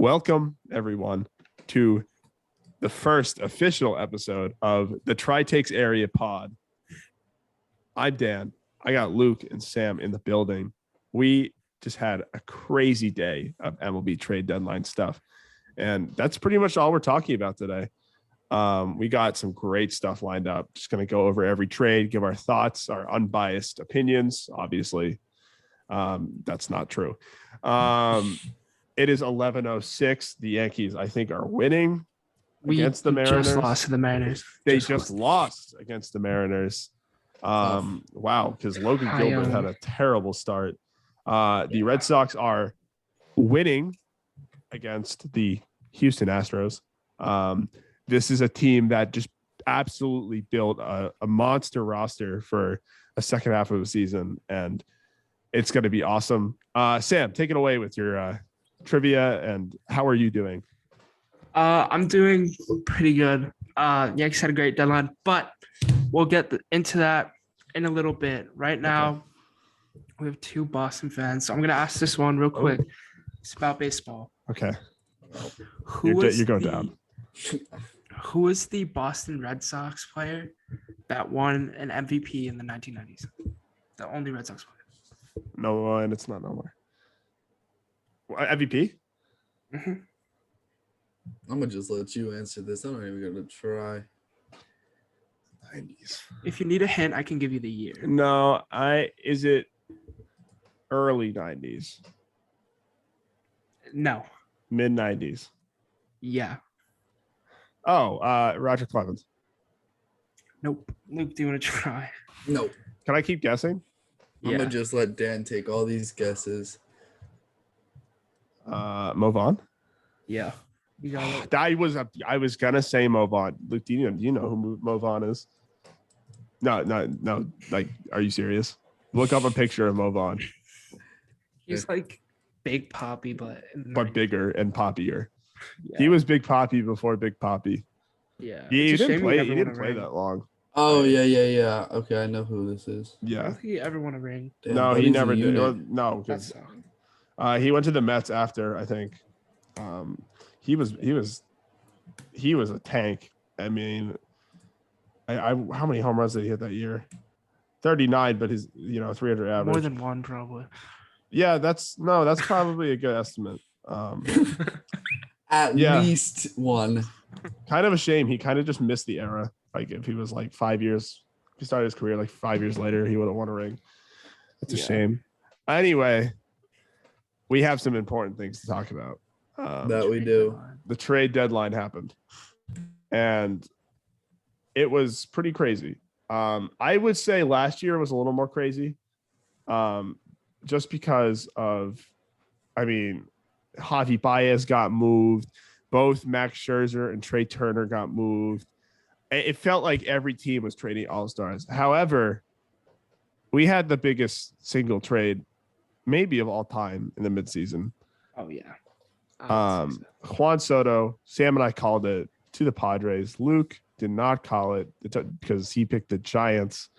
Welcome, everyone, to the first official episode of the Tri Takes Area Pod. I'm Dan. I got Luke and Sam in the building. We just had a crazy day of MLB trade deadline stuff, and that's pretty much all we're talking about today. We got some great stuff lined up. Just going to go over every trade, give our thoughts, our unbiased opinions. Obviously, that's not true. It is 11:06. The Yankees, I think, are winning against the Mariners. Just lost to the Mariners. They just lost against the Mariners. Wow, because Logan Gilbert had a terrible start. The Red Sox are winning against the Houston Astros. This is a team that just absolutely built a monster roster for a second half of the season, and it's going to be awesome. Sam, take it away with your trivia, and how are you doing? I'm doing pretty good. Yankees had a great deadline, but we'll get into that in a little bit. Right now, we have two Boston fans, so I'm going to ask this one real quick. It's about baseball. Okay. You're going down. Who is the Boston Red Sox player that won an MVP in the 1990s? The only Red Sox player. No, and it's not no more. MVP? Mm-hmm. I'm gonna just let you answer this. I'm not even gonna try. 90s. If you need a hint, I can give you the year. No, is it early 90s? No. Mid 90s? Yeah. Oh, Roger Clemens. Nope. Luke, do you want to try? Nope. Can I keep guessing? I'm gonna just let Dan take all these guesses. Mo Vaughn? Yeah. You got it. I was gonna say Mo Vaughn. Luke, do you know who Mo Vaughn is? No. Like, are you serious? Look up a picture of Mo Vaughn. He's like Big Poppy, but bigger and poppier. Yeah. He was Big Poppy before Big Poppy. Yeah. He didn't play that long. Oh yeah. Okay, I know who this is. I Yeah. don't think he ever won a ring. Damn, No, he buddy's never a did. unit. No, That's because he went to the Mets after, I think. He was a tank. I mean, I how many home runs did he hit that year? 39, but his 300 average. more than one, probably. Yeah, that's probably a good estimate. At least one. Kind of a shame. He kind of just missed the era. Like, if he was like 5 years, if he started his career like 5 years later, he would have won a ring. It's a shame. Anyway, we have some important things to talk about. That we do. The trade deadline happened, and it was pretty crazy. I would say last year was a little more crazy, just because of, Javi Baez got moved. Both Max Scherzer and Trey Turner got moved. It felt like every team was trading all-stars. However, we had the biggest single trade maybe of all time in the midseason. Oh, yeah. Juan Soto, Sam and I called it to the Padres. Luke did not call it because he picked the Giants.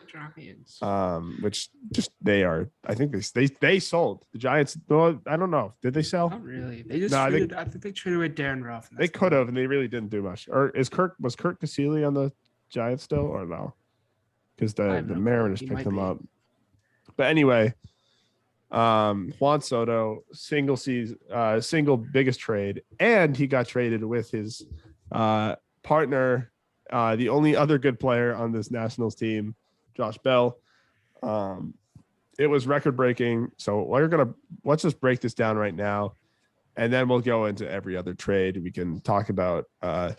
Which just I think they sold the Giants. No, I don't know. Did they sell? Not really. They just I think they traded away Darren Ruff. They could have, and they really didn't do much. Or was Kurt Casilli on the Giants still, or no? Because the Mariners picked him up. But anyway, Juan Soto, single biggest trade, and he got traded with his partner, the only other good player on this Nationals team, Josh Bell. It was record breaking. So let's just break this down right now, and then we'll go into every other trade. We can talk about the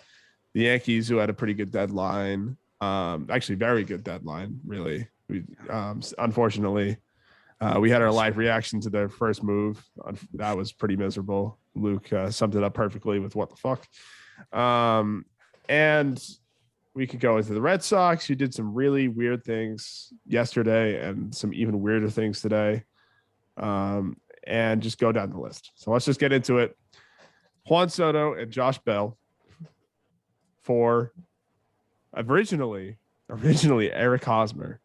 Yankees, who had a pretty good deadline. Actually, very good deadline, really. Unfortunately, we had our live reaction to their first move. That was pretty miserable. Luke summed it up perfectly with what the fuck. And we could go into the Red Sox, who did some really weird things yesterday and some even weirder things today, and just go down the list. So let's just get into it. Juan Soto and Josh Bell for originally Eric Hosmer,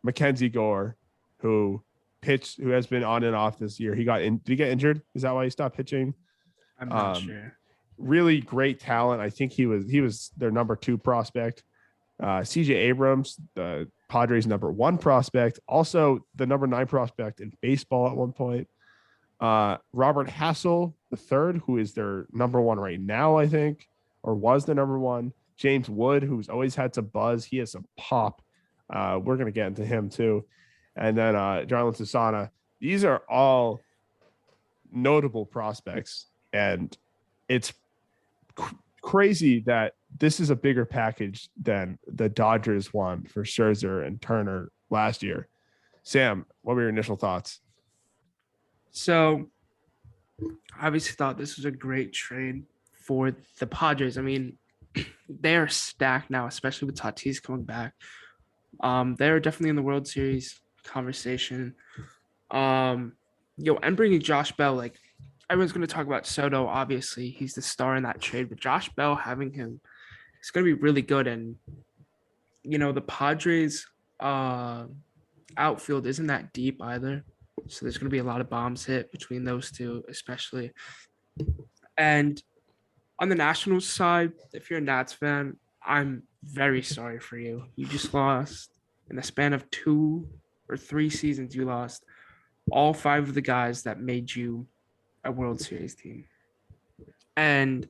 Mackenzie Gore, who has been on and off this year. Did he get injured? Is that why he stopped pitching? I'm not sure. Really great talent. I think he was their number 2 prospect. CJ Abrams, the Padres' number 1 prospect, also the number 9 prospect in baseball at one point. Robert Hassel, the third, who is their number 1 right now, I think, or was the number 1. James Wood, who's always had some buzz. He has some pop. We're going to get into him too. And then Jarlin Susana. These are all notable prospects. And it's crazy that this is a bigger package than the Dodgers won for Scherzer and Turner last year. Sam, what were your initial thoughts? So I obviously thought this was a great trade for the Padres. I mean, they are stacked now, especially with Tatis coming back. They're definitely in the World Series conversation. And bringing Josh Bell, like everyone's going to talk about Soto. Obviously, he's the star in that trade, but Josh Bell having him is going to be really good. And the Padres outfield isn't that deep either, so there's going to be a lot of bombs hit between those two, especially. And on the Nationals side, if you're a Nats fan, I'm very sorry for you. You just lost in the span of 2 or 3 seasons. You lost all 5 of the guys that made you a World Series team. And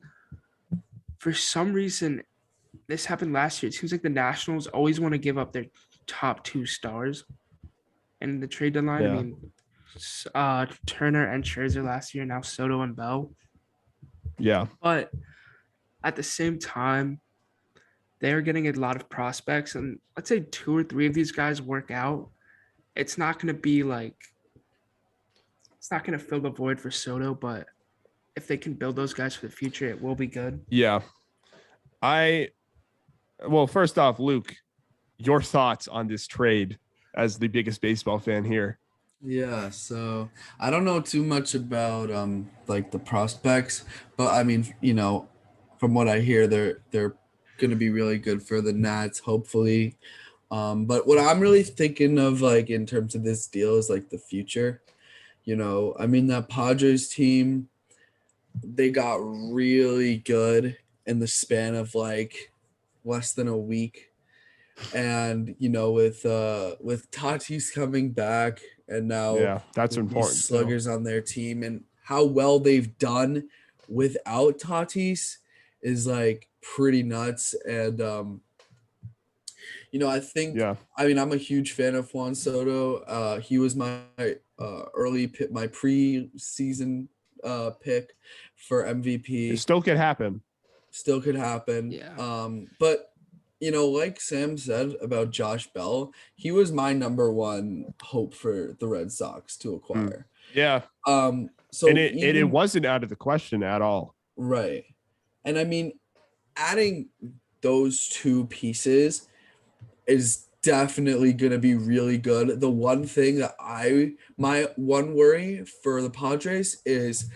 for some reason, this happened last year. It seems like the Nationals always want to give up their top 2 stars in the trade deadline. Yeah. I mean, Turner and Scherzer last year, now Soto and Bell. Yeah. But at the same time, they are getting a lot of prospects, and let's say 2 or 3 of these guys work out. It's not going to be like, it's not going to fill the void for Soto, but if they can build those guys for the future, it will be good. Yeah. Well, first off, Luke, your thoughts on this trade as the biggest baseball fan here. Yeah, so I don't know too much about like the prospects, but I mean, from what I hear, they're gonna be really good for the Nats, hopefully. But what I'm really thinking of, like, in terms of this deal is like the future. I mean, that Padres team, they got really good in the span of like less than a week. And with Tatis coming back, and now that's important. These sluggers on their team, and how well they've done without Tatis is like pretty nuts. And I think, I mean, I'm a huge fan of Juan Soto. He was my early pick, my pre-season pick for MVP. It still could happen. Yeah. But like Sam said about Josh Bell, he was my number 1 hope for the Red Sox to acquire. Yeah. So it wasn't out of the question at all. Right. And I mean, adding those 2 pieces is definitely going to be really good. The one thing that my one worry for the Padres is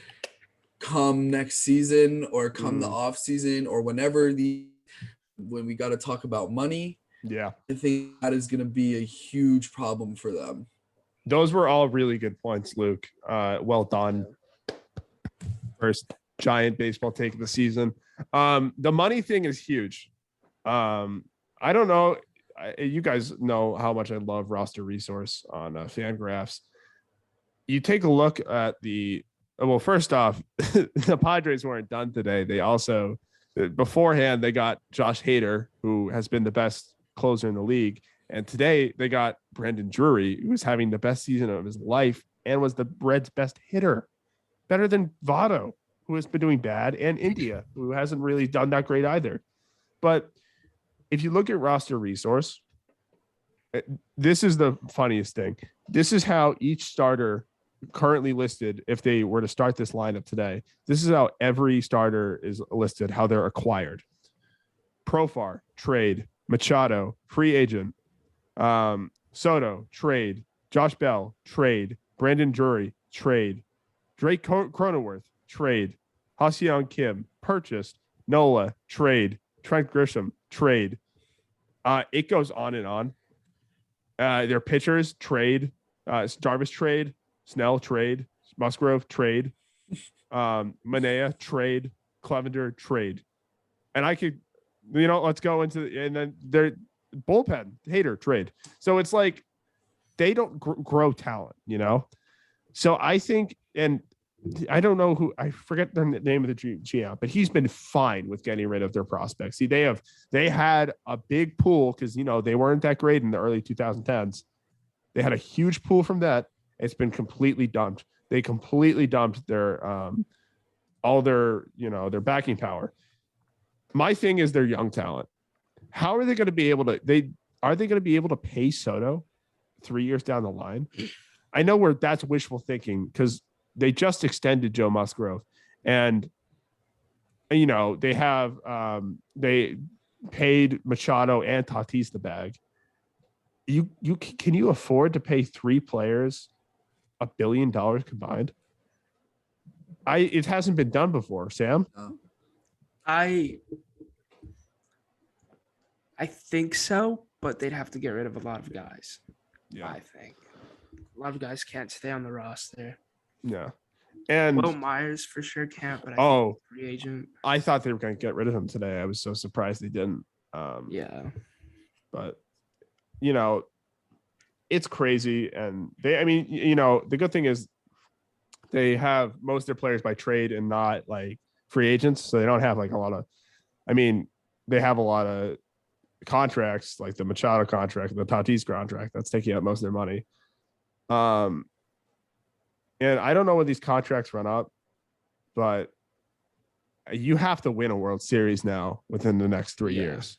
come next season, or come the off season, or whenever when we got to talk about money. Yeah. I think that is going to be a huge problem for them. Those were all really good points, Luke. Well done. First giant baseball take of the season. The money thing is huge. I don't know. You guys know how much I love roster resource on Fangraphs. You take a look at first off, the Padres weren't done today. They also, beforehand, they got Josh Hader, who has been the best closer in the league. And today they got Brandon Drury, who was having the best season of his life and was the Reds' best hitter, better than Votto, who has been doing bad, and India, who hasn't really done that great either. But if you look at roster resource, this is the funniest thing. This is how each starter currently listed, if they were to start this lineup today, this is how every starter is listed, how they're acquired. Profar, trade. Machado, free agent. Soto, trade. Josh Bell, trade. Brandon Drury, trade. Drake Cronenworth, trade. Ha-Seong Kim, purchased. Nola, trade. Trent Grisham, trade. It goes on and on. Their pitchers, trade. Jarvis, trade. Snell, trade. Musgrove, trade. Manea trade, Clevenger trade, and I could, let's go into and then their bullpen Hader trade. So it's like they don't grow talent, So I think, and I don't know who, I forget the name of the GM, but he's been fine with getting rid of their prospects. See, they had a big pool because they weren't that great in the early 2010s. They had a huge pool from that. It's been completely dumped. They completely dumped their all their their backing power. My thing is their young talent. How are they going to be able to pay Soto 3 years down the line? I know that's wishful thinking because they just extended Joe Musgrove, and they have they paid Machado and Tatis the bag. Can you afford to pay 3 players $1 billion combined? It hasn't been done before, Sam. I think so, but they'd have to get rid of a lot of guys. Yeah, I think a lot of guys can't stay on the roster. Yeah, and Will Myers for sure can't. But I think free agent. I thought they were going to get rid of him today. I was so surprised they didn't. Yeah, but it's crazy, and the good thing is they have most of their players by trade and not like free agents, so they don't have like a lot of. They have a lot of contracts, like the Machado contract, the Tatis contract, that's taking up most of their money. And I don't know when these contracts run up, but you have to win a World Series now within the next 3 years.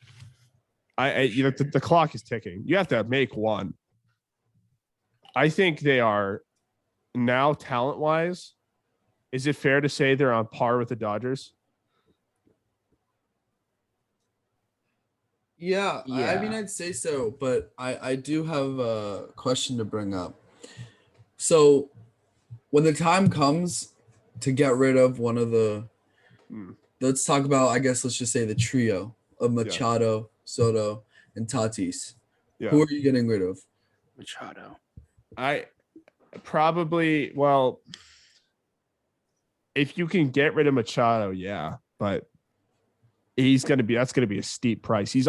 The clock is ticking. You have to make one. I think they are now talent-wise. Is it fair to say they're on par with the Dodgers? Yeah, I'd say so, but I do have a question to bring up. So when the time comes to get rid of one of the, let's talk about, let's just say the trio of Machado, Soto, and Tatis. Yeah. Who are you getting rid of? Machado. If you can get rid of Machado, yeah, but that's going to be a steep price. He's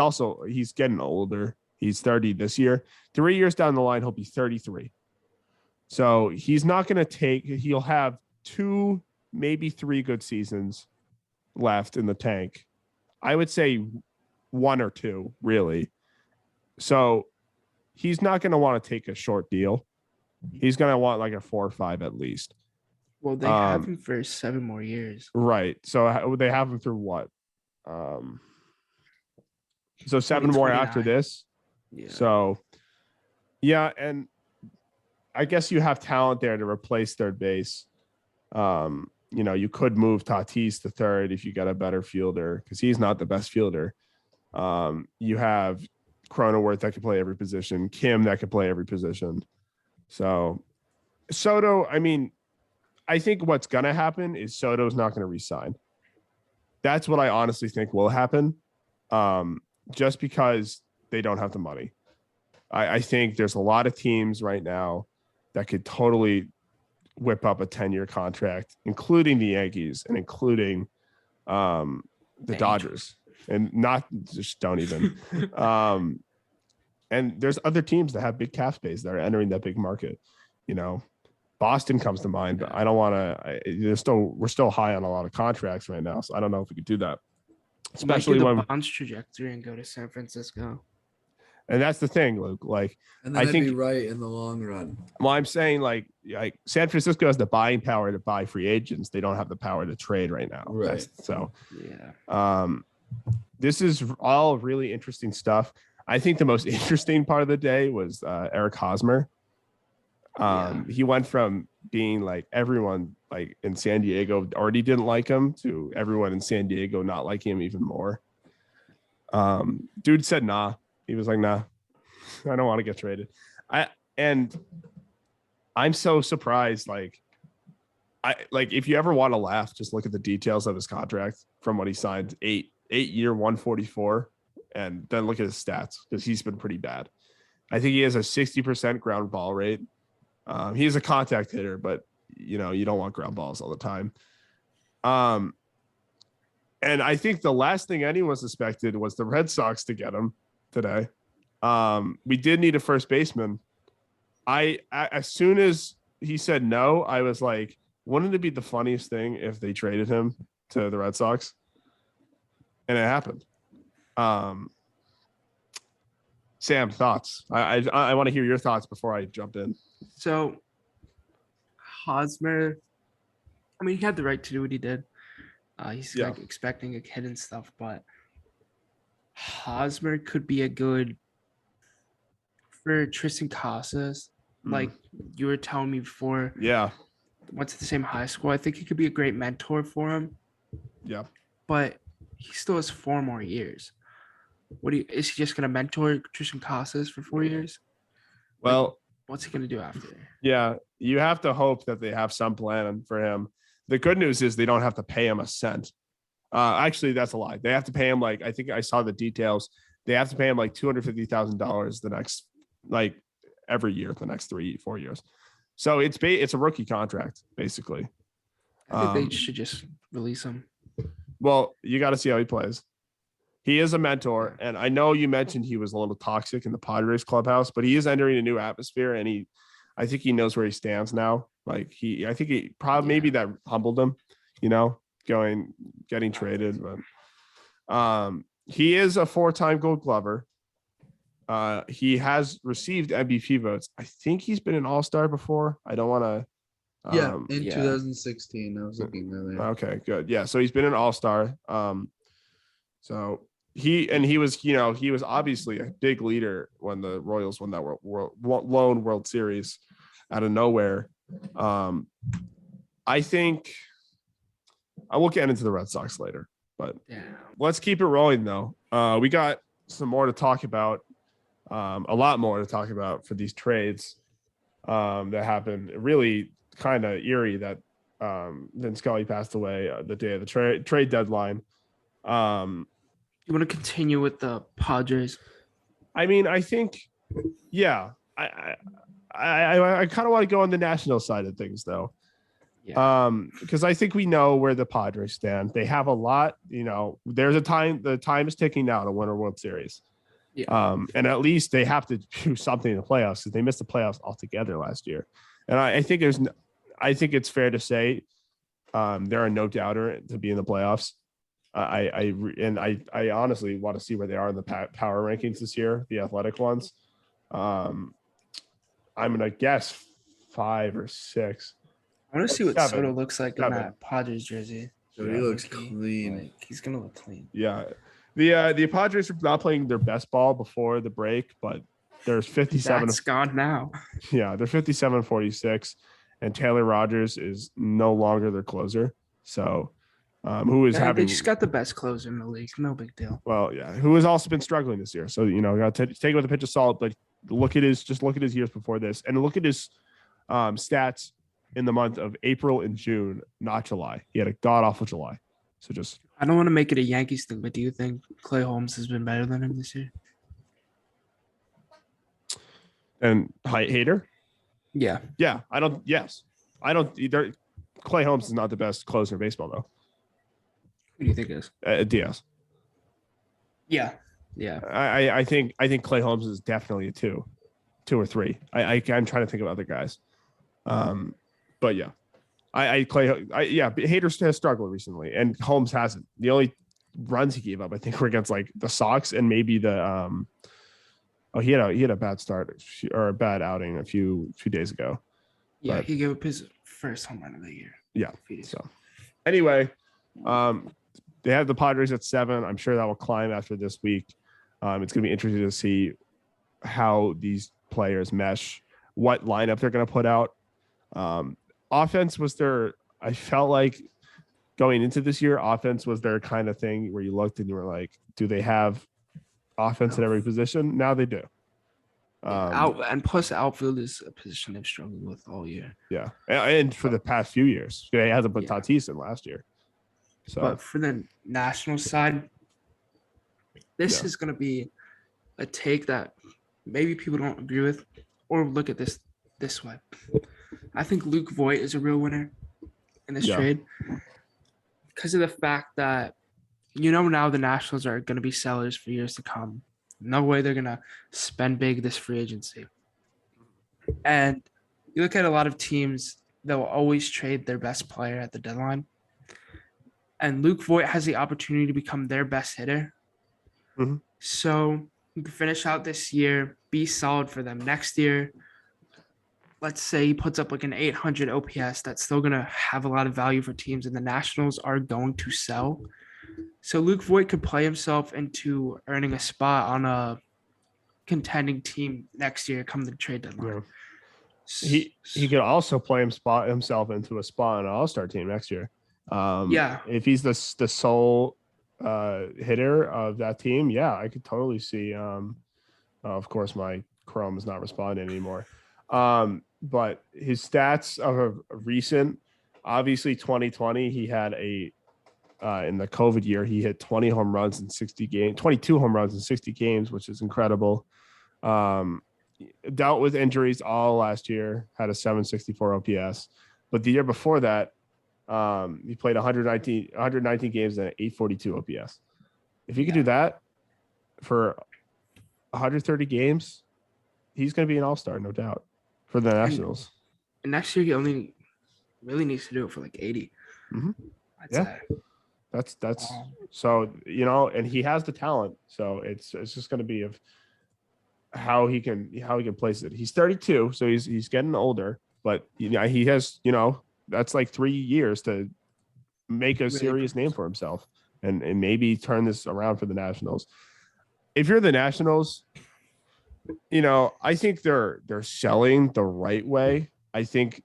getting older. He's 30 this year. 3 years down the line, he'll be 33. So he's not going to he'll have 2, maybe 3 good seasons left in the tank. I would say 1 or 2, really. So he's not going to want to take a short deal. He's going to want like a 4 or 5 at least. Well, they have him for 7 more years. Right. So they have him through what? So 7 more after this. Yeah. So, yeah, and I guess you have talent there to replace third base. You could move Tatis to third if you got a better fielder because he's not the best fielder. You have Cronenworth that can play every position, Kim that can play every position. So Soto, I think what's going to happen is Soto's not going to re-sign. That's what I honestly think will happen, just because they don't have the money. I think there's a lot of teams right now that could totally whip up a 10-year contract, including the Yankees and including the Dodgers, and not just don't even. And there's other teams that have big cap space that are entering that big market. Boston comes to mind, but I don't want to. We're still high on a lot of contracts right now, so I don't know if we could do that. Especially when Bonds trajectory and go to San Francisco. And that's the thing, Luke. And then I think be right in the long run. Well, I'm saying like San Francisco has the buying power to buy free agents. They don't have the power to trade right now. Right. So this is all really interesting stuff. I think the most interesting part of the day was Eric Hosmer. He went from being like everyone like in San Diego already didn't like him to everyone in San Diego not liking him even more. Dude said nah. He was like, nah, I don't want to get traded. I'm so surprised. If you ever want to laugh, just look at the details of his contract from what he signed, 8-year 144, and then look at his stats because he's been pretty bad. I think he has a 60% ground ball rate. He is a contact hitter, but you don't want ground balls all the time. And I think the last thing anyone suspected was the Red Sox to get him today. We did need a first baseman. As soon as he said no, I was like, wouldn't it be the funniest thing if they traded him to the Red Sox? And it happened. Sam, thoughts? I want to hear your thoughts before I jump in. So Hosmer, I mean, he had the right to do what he did. He's like expecting a kid and stuff, but Hosmer could be a good for Tristan Casas. Like you were telling me before. Yeah. Went to the same high school. I think he could be a great mentor for him. Yeah. But he still has 4 more years. Is he just gonna mentor Tristan Casas for 4 years? Well, like, what's he gonna do after? Yeah, you have to hope that they have some plan for him. The good news is they don't have to pay him a cent. Actually, that's a lie. They have to pay him I think I saw the details. They have to pay him $250,000 the next every year, the next 3-4 years. So it's a rookie contract basically. I think they should just release him. Well, you got to see how he plays. He is a mentor, and I know you mentioned he was a little toxic in the Padres clubhouse, but he is entering a new atmosphere, and I think he knows where he stands now. I think he probably maybe that humbled him, getting traded, but he is a 4-time Gold Glover. He has received MVP votes. I think he's been an All-Star before. I don't want to. In 2016, I was looking earlier. Okay, good. Yeah, so he's been an All-Star. So he was obviously a big leader when the Royals won that lone World Series out of nowhere. I think I will get into the Red Sox later, but let's keep it rolling though. We got some more to talk about, a lot more to talk about for these trades that happened. Really kind of eerie that Vin Scully passed away the day of the trade deadline. You want to continue with the Padres? I mean, I think, yeah, I kind of want to go on the national side of things though. Yeah. Because I think we know where the Padres stand. They have a lot, there's the time is ticking now to win a World Series. Yeah. And at least they have to do something in the playoffs because they missed the playoffs altogether last year. And I think it's fair to say they're a no doubter to be in the playoffs. I honestly want to see where they are in the power rankings this year, the athletic ones. I'm gonna guess 5 or 6. I want to see what 7. Soto looks like in that Padres jersey. So he looks clean. He's gonna look clean. Yeah, the Padres are not playing their best ball before the break, but there's 57. That's gone now. Yeah, they're 57-46, and Taylor Rogers is no longer their closer. So. Who is having? They just got the best closer in the league. No big deal. Well, yeah, who has also been struggling this year. So got to take it with a pinch of salt. But look at his years before this, and look at his stats in the month of April and June, not July. He had a god awful July. So I don't want to make it a Yankees thing, but do you think Clay Holmes has been better than him this year? And Hader? Yeah. I don't. Yes, I don't either. Clay Holmes is not the best closer in baseball, though. Who do you think it is? Diaz. Yeah. I think Clay Holmes is definitely a 2 or 3. I'm trying to think of other guys. But yeah, Hader has struggled recently, and Holmes hasn't. The only runs he gave up, I think, were against the Sox and maybe the he had a bad start or a bad outing a few days ago. Yeah, but he gave up his first home run of the year. Yeah. So anyway, they have the Padres at 7. I'm sure that will climb after this week. It's going to be interesting to see how these players mesh, what lineup they're going to put out. Offense was I felt like going into this year, offense was their kind of thing where you looked and you were like, do they have offense at every position? Now they do. And plus outfield is a position they've struggled with all year. Yeah. And for the past few years, they hasn't put Tatis in last year. So, but for the national side, this is going to be a take that maybe people don't agree with, or look at this way. I think Luke Voigt is a real winner in this trade. because of the fact that now the Nationals are going to be sellers for years to come. No way they're going to spend big this free agency. And you look at a lot of teams, they'll always trade their best player at the deadline. And Luke Voit has the opportunity to become their best hitter. Mm-hmm. So you can finish out this year, be solid for them next year. Let's say he puts up like an 800 OPS. That's still going to have a lot of value for teams, and the Nationals are going to sell. So Luke Voit could play himself into earning a spot on a contending team next year come the trade deadline. Yeah. He could also play himself into a spot on an all-star team next year. If he's the sole hitter of that team, yeah, I could totally see. Of course, my Chrome is not responding anymore. But his stats of a recent, obviously 2020, he had in the COVID year, he hit 20 home runs in 60 games, 22 home runs in 60 games, which is incredible. Dealt with injuries all last year, had a 764 OPS, but the year before that, he played 119 games and an 842 OPS. If he could do that for 130 games, he's going to be an all-star, no doubt, for the Nationals. And next year, he only really needs to do it for like 80. Mm-hmm. I'd say. That's so, and he has the talent. So it's just going to be of how he can place it. He's 32, so he's getting older, but he has, that's like 3 years to make a serious name for himself and maybe turn this around for the Nationals. If you're the Nationals, I think they're selling the right way. I think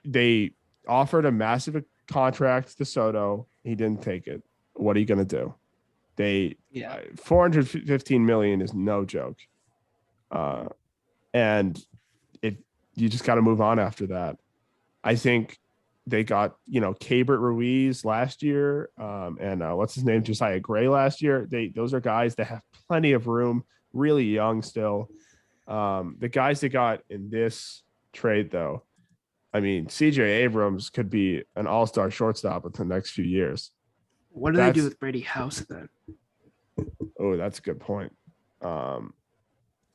they offered a massive contract to Soto. He didn't take it. What are you going to do? $415 million is no joke. And you just got to move on after that. I think they got, Keibert Ruiz last year, and what's his name? Josiah Gray last year. Those are guys that have plenty of room, really young still. The guys they got in this trade, though, I mean, CJ Abrams could be an all-star shortstop within the next few years. What do they do with Brady House then? Oh, that's a good point.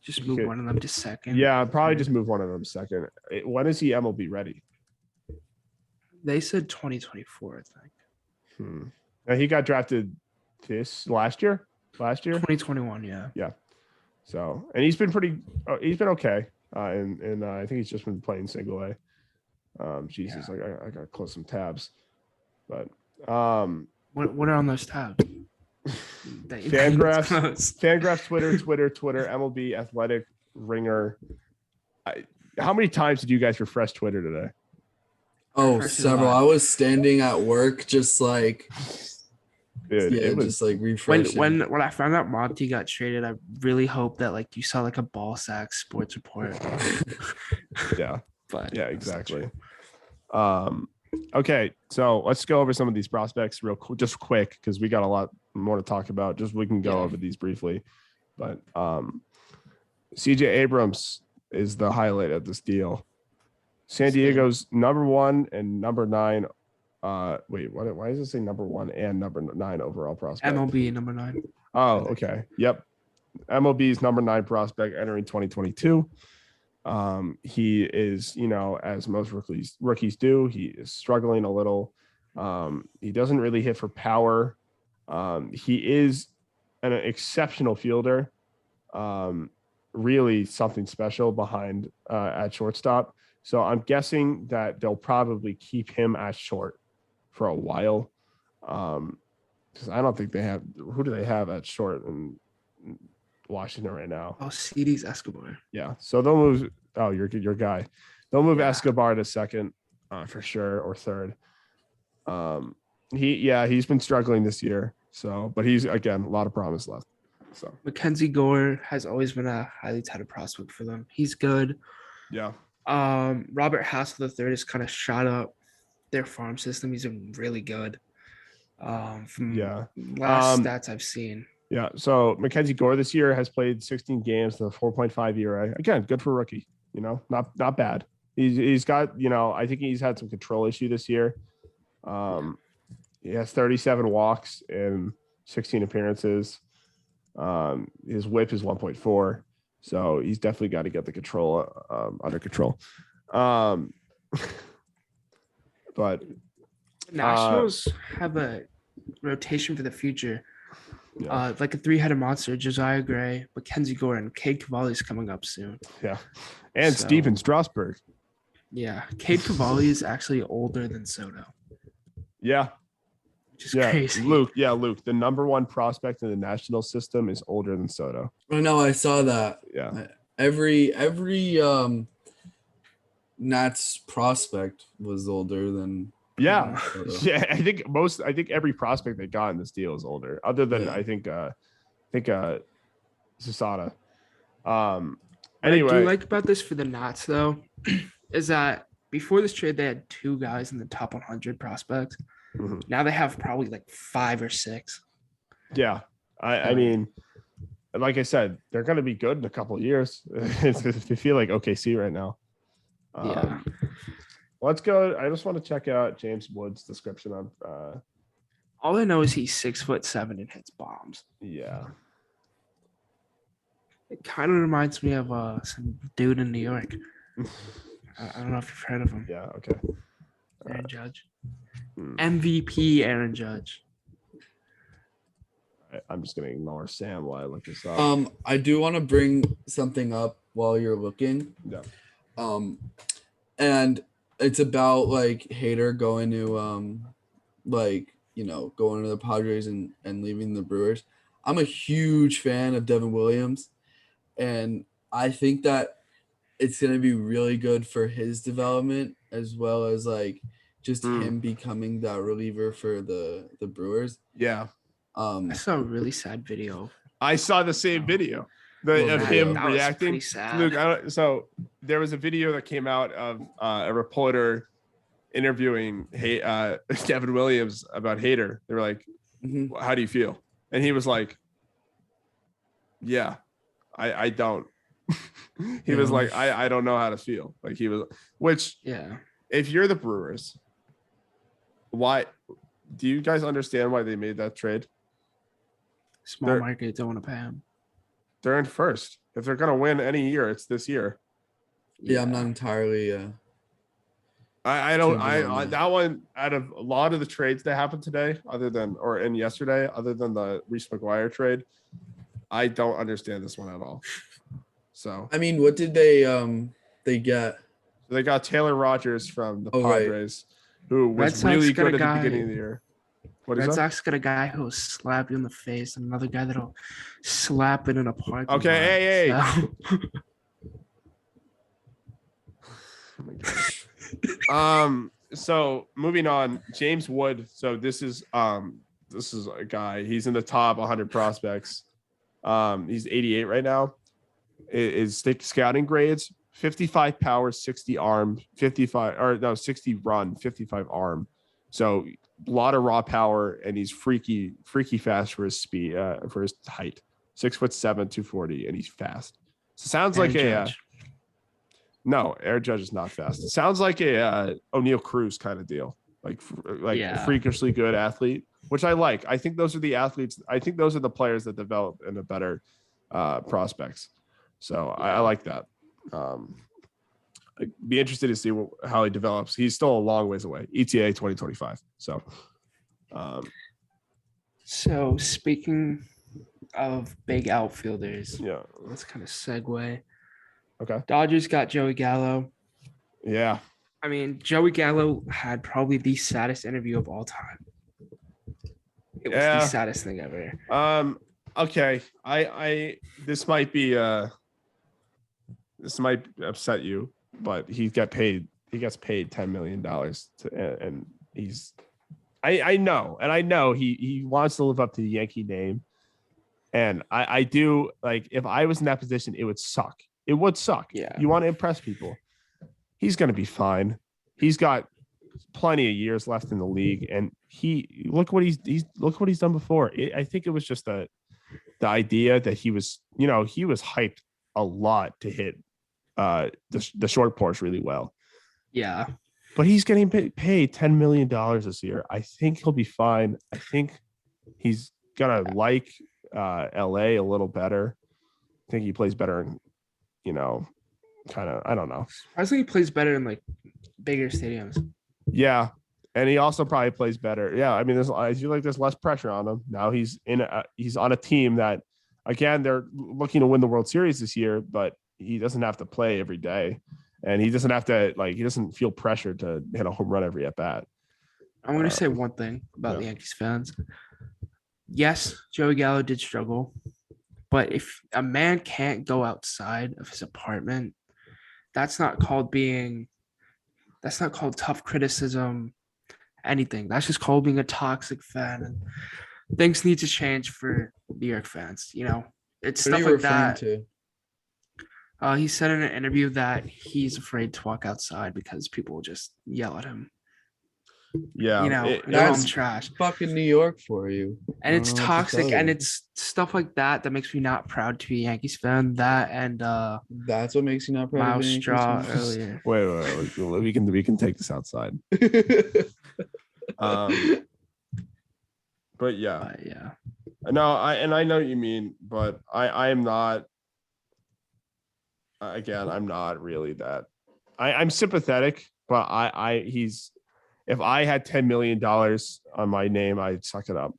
Just move one of them to second. Yeah, probably just move one of them second. When is he MLB ready? They said 2024, I think. Now, he got drafted last year? 2021, yeah. Yeah. So, and he's been okay. And I think he's just been playing single A. Jesus, I got to close some tabs. But what are on those tabs? Fangraphs, Twitter, MLB, Athletic, Ringer. How many times did you guys refresh Twitter today? Oh, several. I was standing at work, just like, dude, just like refreshing. When I found out Monty got traded, I really hope that like you saw like a ball sack sports report. Yeah, but yeah, exactly. Okay, so let's go over some of these prospects just quick, because we got a lot more to talk about. Just we can go over these briefly, but CJ Abrams is the highlight of this deal. San Diego's number 1 and number 9. Wait, what? Why does it say number 1 and number 9 overall prospect? MLB number 9. Oh, okay. Yep. MLB's number 9 prospect entering 2022. He is, as most rookies do, he is struggling a little. He doesn't really hit for power. He is an exceptional fielder. Really something special behind at shortstop. So I'm guessing that they'll probably keep him at short for a while. Because I don't think they have. Who do they have at short in Washington right now? Oh, CD's Escobar. Yeah. So they'll move. Oh, your guy. They'll move Escobar to second for sure, or third. He's been struggling this year. So, but he's, again, a lot of promise left. So Mackenzie Gore has always been a highly touted prospect for them. He's good. Yeah. Robert Hassel III has kind of shot up their farm system. He's been really good. From last stats I've seen. Yeah. So Mackenzie Gore this year has played 16 games, the 4.5 ERA. Again, good for a rookie. Not bad. He's got, I think he's had some control issue this year. He has 37 walks in 16 appearances. His whip is 1.4, so he's definitely got to get the control under control. But Nationals have a rotation for the future. Like a three-headed monster: Josiah Gray, Mackenzie Gordon, Cade Cavalli is coming up soon. Yeah, and Steven Strasburg. Yeah, Cade Cavalli is actually older than Soto. Yeah. Which is crazy. Luke, the number one prospect in the national system is older than Soto. I know, I saw that. Yeah. Every Nats prospect was older than Soto. Yeah. I think every prospect they got in this deal is older, other than I think Susada. Anyway, what I do like about this for the Nats though is that before this trade they had 2 guys in the top 100 prospects. Mm-hmm. Now they have probably like 5 or 6. Yeah. I mean, like I said, they're going to be good in a couple of years. They feel like OKC right now. Let's go. I just want to check out James Wood's description on. All I know is he's 6'7" and hits bombs. Yeah. It kind of reminds me of some dude in New York. I don't know if you've heard of him. Yeah. Okay. Aaron Judge. MVP Aaron Judge. I'm just gonna ignore Sam while I look this up. I do want to bring something up while you're looking. Yeah. And it's about like Hader going to going to the Padres and leaving the Brewers. I'm a huge fan of Devin Williams, and I think that it's gonna be really good for his development as well as like just him becoming that reliever for the Brewers. Yeah. I saw a really sad video. I saw the same video of him reacting. Luke, so there was a video that came out of a reporter interviewing Devin Williams about Hader. They were like, how do you feel? And he was like, yeah, I don't. He was like, I don't know how to feel. Like he was, which if you're the Brewers, why do you guys understand why they made that trade? Small market don't want to pay him. They're in first. If they're gonna win any year, it's this year. Yeah, I'm not entirely. I don't. That one out of a lot of the trades that happened today, yesterday, other than the Reese McGuire trade, I don't understand this one at all. So I mean, what did they get? They got Taylor Rogers from the Padres, who was really good at the beginning of the year. Red Sox got a guy who'll slap you in the face, and another guy that'll slap it in a parking lot. Okay, hey. Oh my gosh. So moving on, James Wood. So this is a guy. He's in the top 100 prospects. He's 88 right now. His scouting grades: 55 power, 60 arm, 60 run, 55 arm. So a lot of raw power, and he's freaky fast for his speed, for his height. 6'7", 240, and he's fast. So sounds like no, Aaron Judge is not fast. It sounds like a O'Neal Cruz kind of deal, like freakishly good athlete, which I like. I think those are the athletes. I think those are the players that develop into better prospects. So I like that. I'd be interested to see how he develops. He's still a long ways away. ETA 2025. So, so speaking of big outfielders, let's kind of segue. Okay. Dodgers got Joey Gallo. Yeah. I mean, Joey Gallo had probably the saddest interview of all time. It was the saddest thing ever. Okay. This might upset you, but he gets paid $10 million and he's I know he wants to live up to the Yankee name. And I do, like, if I was in that position, it would suck. It would suck. Yeah. You want to impress people. He's going to be fine. He's got plenty of years left in the league, and look what he's done before. I think it was just the idea that he was hyped a lot to hit the short porch really well. Yeah. but he's getting paid $10 million this year. I think he'll be fine. I think he's gonna like LA a little better. I think he plays better in, kind of, I don't know. I think he plays better in like bigger stadiums. Yeah. And he also probably plays better. Yeah. I mean, I feel like there's less pressure on him. Now he's on a team that, again, they're looking to win the World Series this year, but he doesn't have to play every day. And he doesn't have to, he doesn't feel pressured to hit a home run every at bat. I'm going to say one thing about the Yankees fans. Yes, Joey Gallo did struggle, but if a man can't go outside of his apartment, that's not called tough criticism, anything. That's just called being a toxic fan. And things need to change for New York fans. It's What are stuff you like that. to? He said in an interview that he's afraid to walk outside because people will just yell at him. Yeah, that's trash. Fucking New York for you. And it's toxic, and it's stuff like that that makes me not proud to be a Yankees fan. That and that's what makes you not proud Miles to be a Straw Yankees fan? earlier. Wait. We can take this outside. But yeah. No, I know what you mean, but I am not. Again, I'm not really that. I'm sympathetic, but if I had $10 million on my name, I'd suck it up.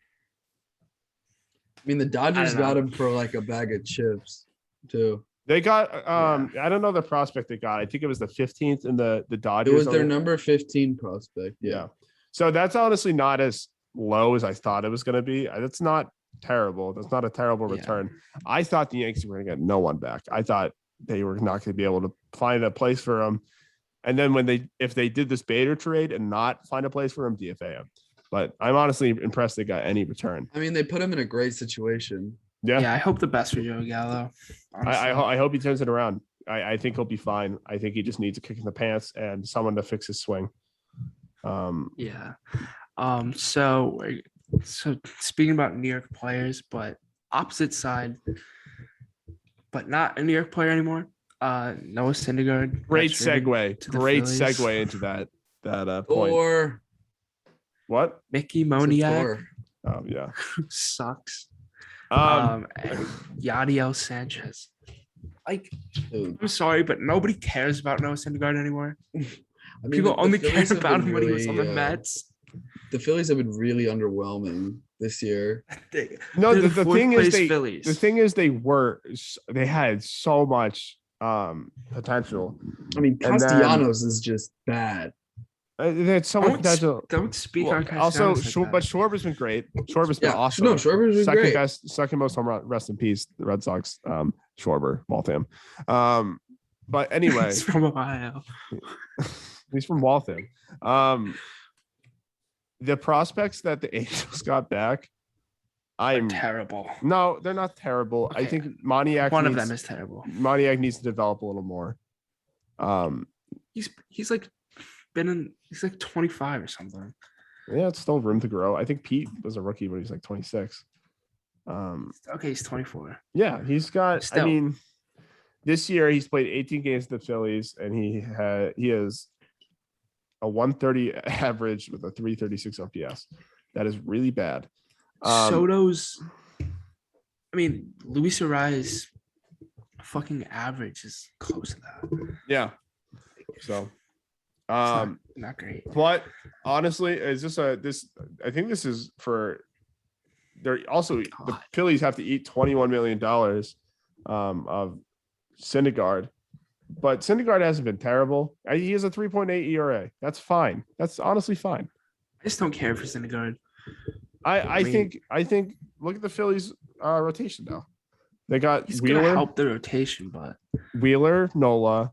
I mean, the Dodgers got him for like a bag of chips, too. They got I don't know the prospect they got. I think it was the 15th in the Dodgers. It was their number 15 prospect. Yeah. So that's honestly not as low as I thought it was going to be. That's not terrible. That's not a terrible return. I thought the Yankees were going to get no one back. I thought they were not going to be able to find a place for him. And then if they did this Bader trade and not find a place for him, DFA him. But I'm honestly impressed they got any return. I mean, they put him in a great situation. Yeah, I hope the best for Joey Gallo. I hope he turns it around. I think he'll be fine. I think he just needs a kick in the pants and someone to fix his swing. So speaking about New York players, but opposite side, but not a New York player anymore. Noah Syndergaard. Great segue into that point. Or what? Mickey Moniak. Oh yeah, sucks. And Yadiel Sanchez. I'm sorry, but nobody cares about Noah Syndergaard anymore. People only care about him when he was on the Mets. The Phillies have been really underwhelming this year. No, the thing is they had so much potential. I mean, Castellanos is just bad. They had so much potential. Don't speak on Castellanos. Also, but Schwarber's been great. Schwarber's been awesome. No, Schwarber's been great. Second most home run. Rest in peace, the Red Sox. Schwarber, Waltham. But anyway, he's from Ohio. He's from Waltham. The prospects that the Angels got back, I'm terrible. No, they're not terrible. Okay. I think Moniak. One of them is terrible. Moniak needs to develop a little more. He's like 25 or something. Yeah, it's still room to grow. I think Pete was a rookie when he was like 26. Okay, he's 24. Yeah, he's got. Still. I mean, this year he's played 18 games with the Phillies, and he has a 130 average with a 336 OPS. That is really bad. Luis Arias' fucking average is close to that. Yeah. So, not great. But honestly, is this I think this is for. They're also the Phillies have to eat $21 million of Syndergaard. But Syndergaard hasn't been terrible. He has a 3.8 ERA. That's fine. That's honestly fine. I just don't care for Syndergaard. I think look at the Phillies rotation now. They got he's Wheeler. Gonna help the rotation, but Wheeler, Nola,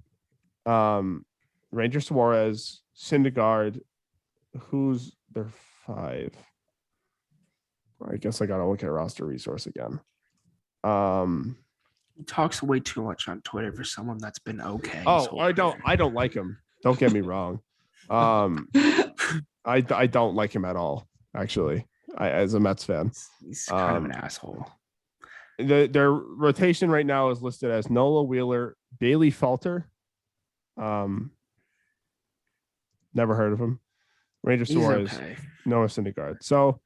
Ranger Suarez, Syndergaard. Who's their 5? I guess I gotta look at roster resource again. He talks way too much on Twitter for someone that's been okay. Oh, I don't like him. Don't get me wrong. I don't like him at all, actually. As a Mets fan. He's kind of an asshole. Their rotation right now is listed as Nola, Wheeler, Bailey Falter, Never heard of him. Ranger He's Suarez, okay. Noah Syndergaard. So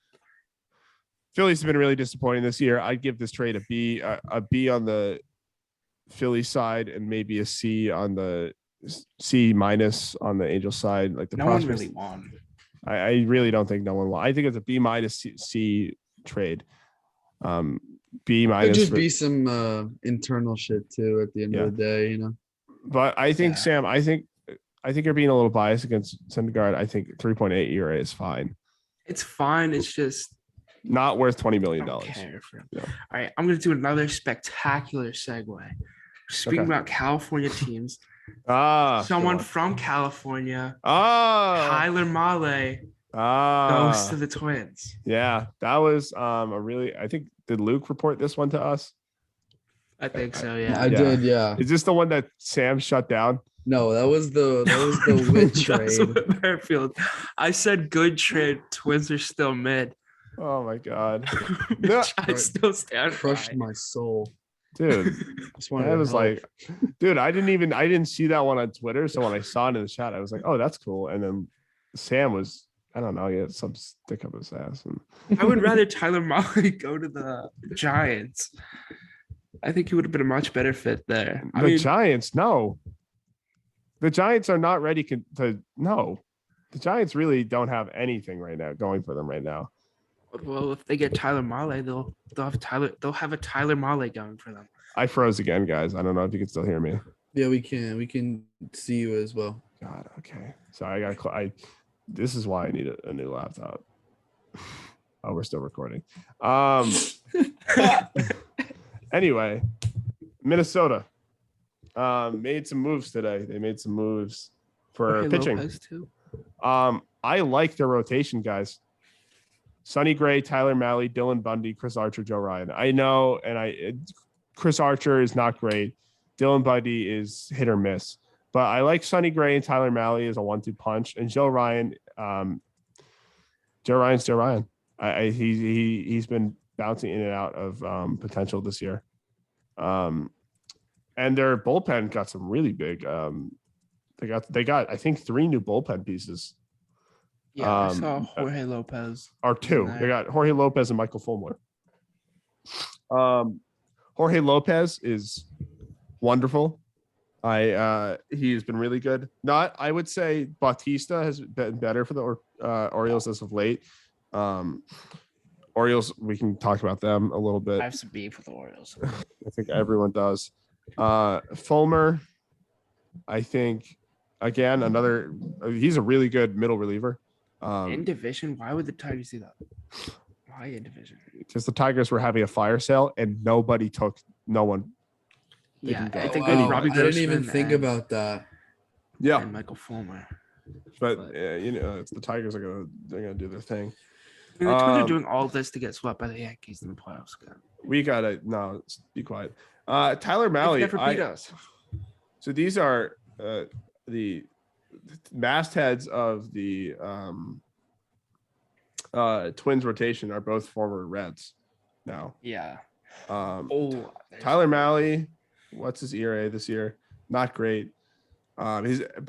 Phillies have been really disappointing this year. I'd give this trade a B on the Philly side, and maybe a C on the C- on the Angels side. Like the No one prospects, really won. I really don't think no one will. I think it's a B- C trade. B Could minus. just be some internal shit too at the end of the day, you know. But I think Sam, I think you're being a little biased against Syndergaard. I think 3.8 ERA is fine. It's fine. It's just not worth $20 million. Yeah. All right, I'm gonna do another spectacular segue. Speaking about California teams, someone from California, Tyler Mahle, goes to the Twins. Yeah, that was I think, did Luke report this one to us? I think so. Yeah, I did. Yeah. Is this the one that Sam shut down? No, that was the Witt trade. Fairfield. I said good trade. Twins are still mid. Oh my god. I still stand. Crushed my soul. Dude, I was like, dude, I didn't see that one on Twitter. So when I saw it in the chat, I was like, oh, that's cool. And then Sam was, I don't know, he had some stick up his ass. And I would rather Tyler Mahle go to the Giants. I think he would have been a much better fit there. Giants, no. The Giants are not ready to no. The Giants really don't have anything right now going for them right now. Well, if they get Tyler Mahle, they'll have a Tyler Mahle going for them. I froze again, guys. I don't know if you can still hear me. Yeah, we can. We can see you as well. God, okay. Sorry, this is why I need a new laptop. Oh, we're still recording. Anyway, Minnesota made some moves today. They made some moves for pitching. Lopez too. I like their rotation, guys. Sonny Gray, Tyler Mahle, Dylan Bundy, Chris Archer, Joe Ryan. I know, Chris Archer is not great. Dylan Bundy is hit or miss. But I like Sonny Gray and Tyler Mahle as a 1-2 punch. And Joe Ryan, Joe Ryan. He's been bouncing in and out of potential this year. And their bullpen got some really big. They got I think 3 new bullpen pieces. Yeah, I saw Jorge Lopez. Or 2. They got Jorge Lopez and Michael Fulmer. Jorge Lopez is wonderful. He's been really good. I would say Bautista has been better for the Orioles as of late. Orioles, we can talk about them a little bit. I have some beef with the Orioles. I think everyone does. Fulmer, I think, again, he's a really good middle reliever. In division, why would the Tigers do that? Why in division? Because the Tigers were having a fire sale and no one. Yeah, I think Robbie Grossman. I didn't even think about that. Yeah, and Michael Fulmer. But it's the Tigers they're gonna do their thing. I mean, the Twins are doing all this to get swept by the Yankees in the playoffs. We gotta be quiet. Tyler Mahle. Never beat us. So these are the mastheads of the Twins rotation are both former Reds now. Yeah. Tyler Mahle, what's his ERA this year? Not great. But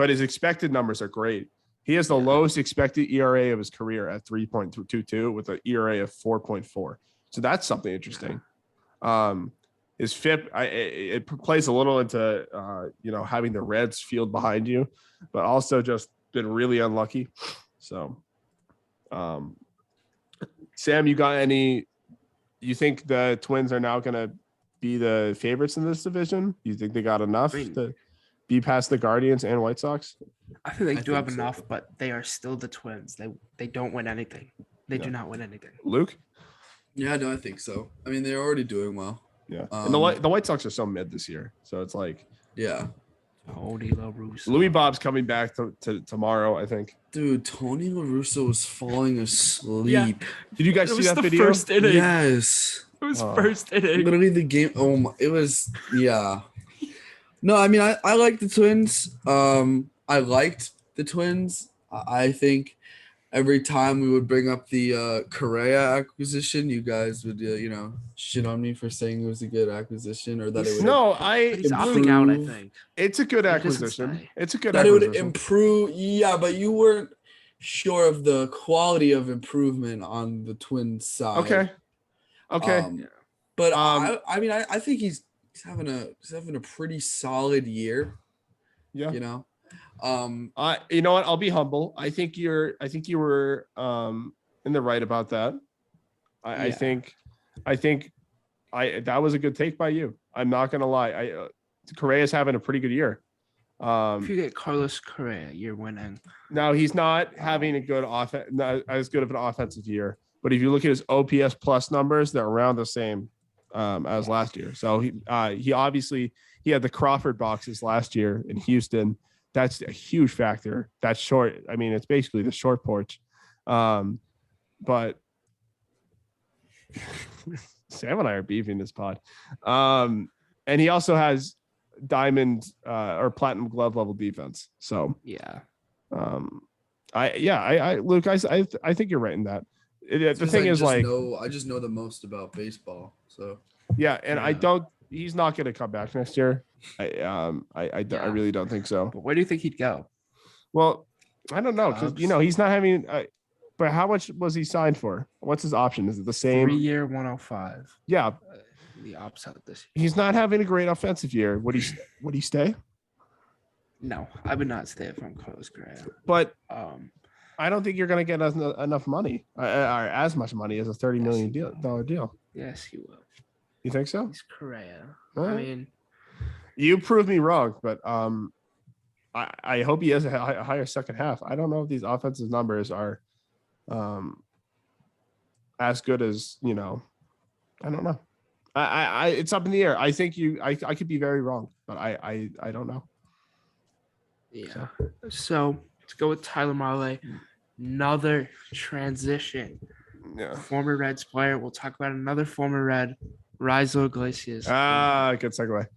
his expected numbers are great. He has the lowest expected ERA of his career at 3.22 with an ERA of 4.4. So that's something interesting. His FIP, it plays a little into having the Reds field behind you, but also just been really unlucky. So, Sam, you got any? You think the Twins are now going to be the favorites in this division? You think they got enough to be past the Guardians and White Sox? I think they do have enough, but they are still the Twins. They don't win anything. They do not win anything. Luke? Yeah, no, I think so. I mean, they're already doing well. Yeah, and the White Sox are so mid this year, so it's like, yeah. Tony La Russa. Louis Bob's coming back to tomorrow, I think. Dude, Tony La Russa was falling asleep. Yeah. Did you guys see that video? First inning. Yes. It was first inning. Literally the game. Oh my! It was No, I mean I like the Twins. I liked the Twins. I think every time we would bring up the Correa acquisition, you guys would shit on me for saying it was a good acquisition or that it would No, But he's opting out, I improve. think. it's a good He doesn't acquisition. stay. It's a good That it would acquisition. improve. Yeah, but you weren't sure of the quality of improvement on the Twins side. Okay. But I mean, I think he's having a pretty solid year. Yeah. You know. You know what? I'll be humble. I think you were in the right about that. I think that was a good take by you. I'm not gonna lie. Correa's having a pretty good year. If you get Carlos Correa, you're winning. Now he's not having a good offense, not as good of an offensive year. But if you look at his OPS plus numbers, they're around the same as last year. So he obviously had the Crawford boxes last year in Houston. That's a huge factor. That's short. I mean, it's basically the short porch. But Sam and I are beefing this pod. And he also has diamond or platinum glove level defense. So yeah. Luke, I think you're right in that. The thing is, like, I just know the most about baseball. So yeah, and he's not going to come back next year. I really don't think so. But where do you think he'd go? Well, I don't know, because he's not having. But how much was he signed for? What's his option? Is it the same? 3-year, 105. Yeah, the opposite of this. He's not having a great offensive year. Would he stay? No, I would not stay if I'm Carlos Correa. But I don't think you're going to get enough money, or as much money as a $30 million deal. Yes, he will. You think so? He's Correa. Right. I mean, you proved me wrong, but I hope he has a higher second half. I don't know if these offensive numbers are as good as, I don't know. I it's up in the air. I think I could be very wrong, but I don't know. Yeah. So let's go with Tyler Mahle. Another transition. Yeah. Former Reds player. We'll talk about another former Red, Rizzo Iglesias. Good segue.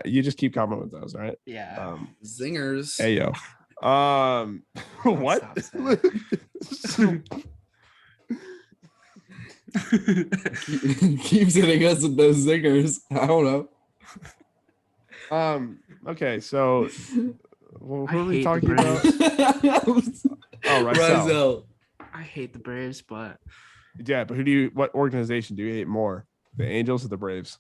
You just keep coming with those, right? Yeah. Zingers. Hey yo. What? Keeps hitting us with those zingers. I don't know. Okay, so who are we talking about? Oh, Rizzo. I hate the Braves, but yeah, but what organization do you hate more? The Angels or the Braves?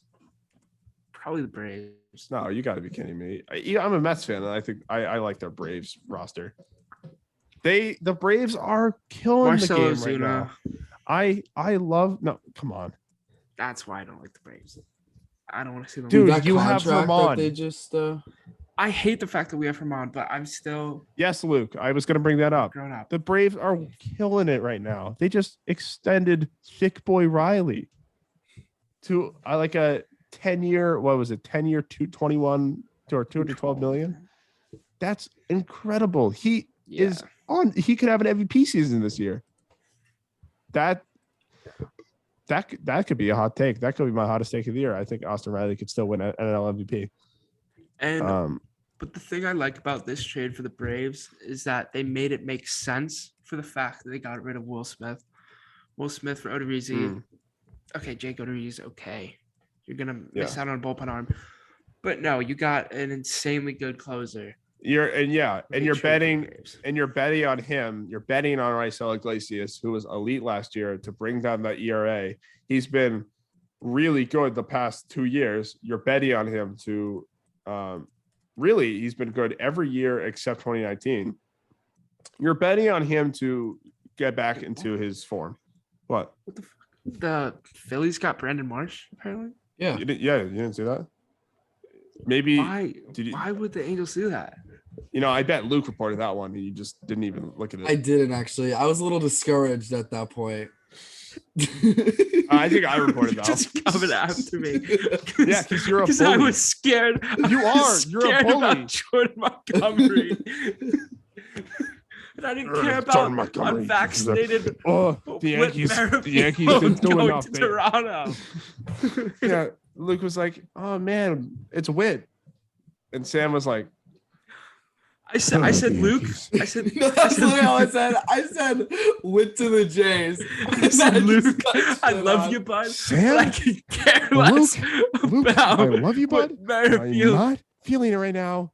Probably the Braves. No, you got to be kidding me. I'm a Mets fan, and I think I like their Braves roster. The Braves are killing Marcelo the game right now. I love come on. That's why I don't like the Braves. I don't want to see them. Dude, you have Vermont. They just I hate the fact that we have Vermont, but I'm still. Yes, Luke. I was going to bring that up. Grown up. The Braves are killing it right now. They just extended Thick Boy Riley to like a 10-year. What was it? 10-year, 221 or 212 million. That's incredible. He is on. He could have an MVP season this year. That could be a hot take. That could be my hottest take of the year. I think Austin Riley could still win an NL MVP. And but the thing I like about this trade for the Braves is that they made it make sense for the fact that they got rid of Will Smith. Will Smith for Odorizzi. Okay, Jake Odorizzi, okay. You're gonna miss out on a bullpen arm. But no, you got an insanely good closer. You're betting on him. You're betting on Rizzo Iglesias, who was elite last year, to bring down that ERA. He's been really good the past 2 years. You're betting on him to really, he's been good every year except 2019. You're betting on him to get back into his form. What the fuck? The Phillies got Brandon Marsh, apparently. Yeah. You didn't see that? Maybe why would the Angels do that? I bet Luke reported that one. He just didn't even look at it. I didn't actually. I was a little discouraged at that point. I think I reported that. Just coming after me. Yeah, because you're a bully. Because I was scared. You're a bully. About Jordan Montgomery. And I didn't care about unvaccinated. The Yankees didn't do enough. To Toronto. Yeah, Luke was like, "Oh man, it's Witt," and Sam was like, I said Luke. I said That's literally all I said. I said went to the Jays. I said Luke. Just I touched love it you, on. bud. Sam? But I can care less Luke, about I love you, bud. what Merrifield. I'm not feeling it right now.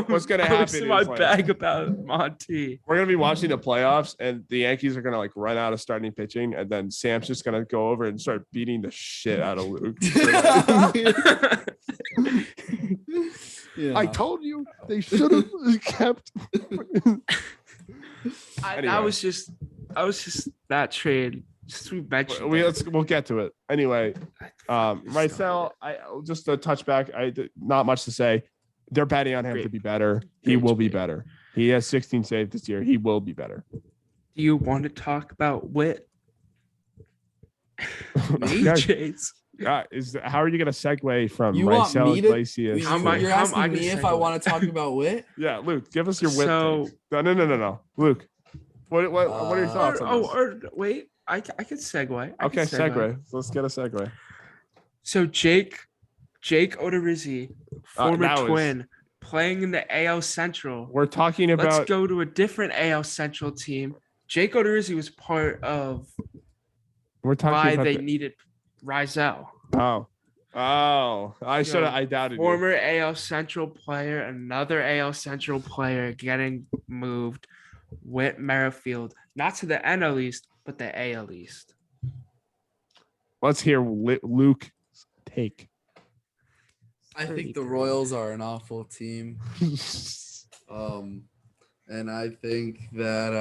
What's gonna I was happen in my is, like, bag about Monty. we're gonna be watching the playoffs, and the Yankees are gonna like run out of starting pitching, and then Sam's just gonna go over and start beating the shit out of Luke. Yeah. I told you they should have kept. Anyway. I was just that trade. Just we mentioned We'll get to it anyway. Rysel, just to touch back. Not much to say. They're betting on him to be better. He will be better. He has 16 saves this year. He will be better. Do you want to talk about Witt? Chase. How are you going to segue from You want Rysel me to- Iglesias? You're asking me if I want to talk about Witt? Yeah, Luke, give us your Witt. So- takes. No. Luke, what are your thoughts on this? Wait, I could segue. Okay, segue. Let's get a segue. So Jake Odorizzi, former that was- Twin, playing in the AL Central. We're talking about. Let's go to a different AL Central team. Jake Odorizzi was part of We're talking why about. they needed Rysel. Oh, I should have. I doubted you. Former AL Central player, another AL Central player getting moved. Whit Merrifield, not to the NL East, but the AL East. Let's hear Luke's take. I think the Royals are an awful team. And I think that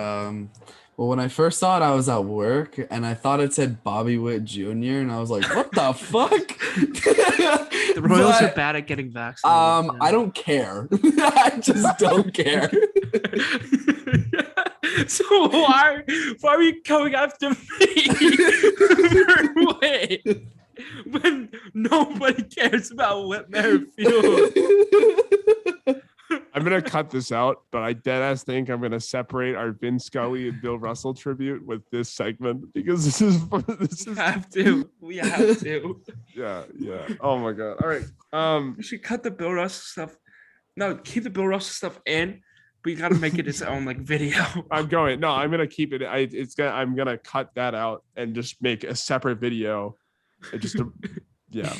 well, when I first saw it, I was at work and I thought it said Bobby Witt Jr. and I was like, what the fuck? The Royals are bad at getting vaccinated. I don't care. I just don't care. So why are you coming after me? Wait, when nobody cares about Whit Merrifield. I'm gonna cut this out, but I deadass think I'm gonna separate our Vin Scully and Bill Russell tribute with this segment because this is. We have to. Yeah. Oh my god. All right. We should cut the Bill Russell stuff. No, keep the Bill Russell stuff in, but you gotta make it its own like video. I'm gonna keep it. I'm gonna cut that out and just make a separate video. Yeah.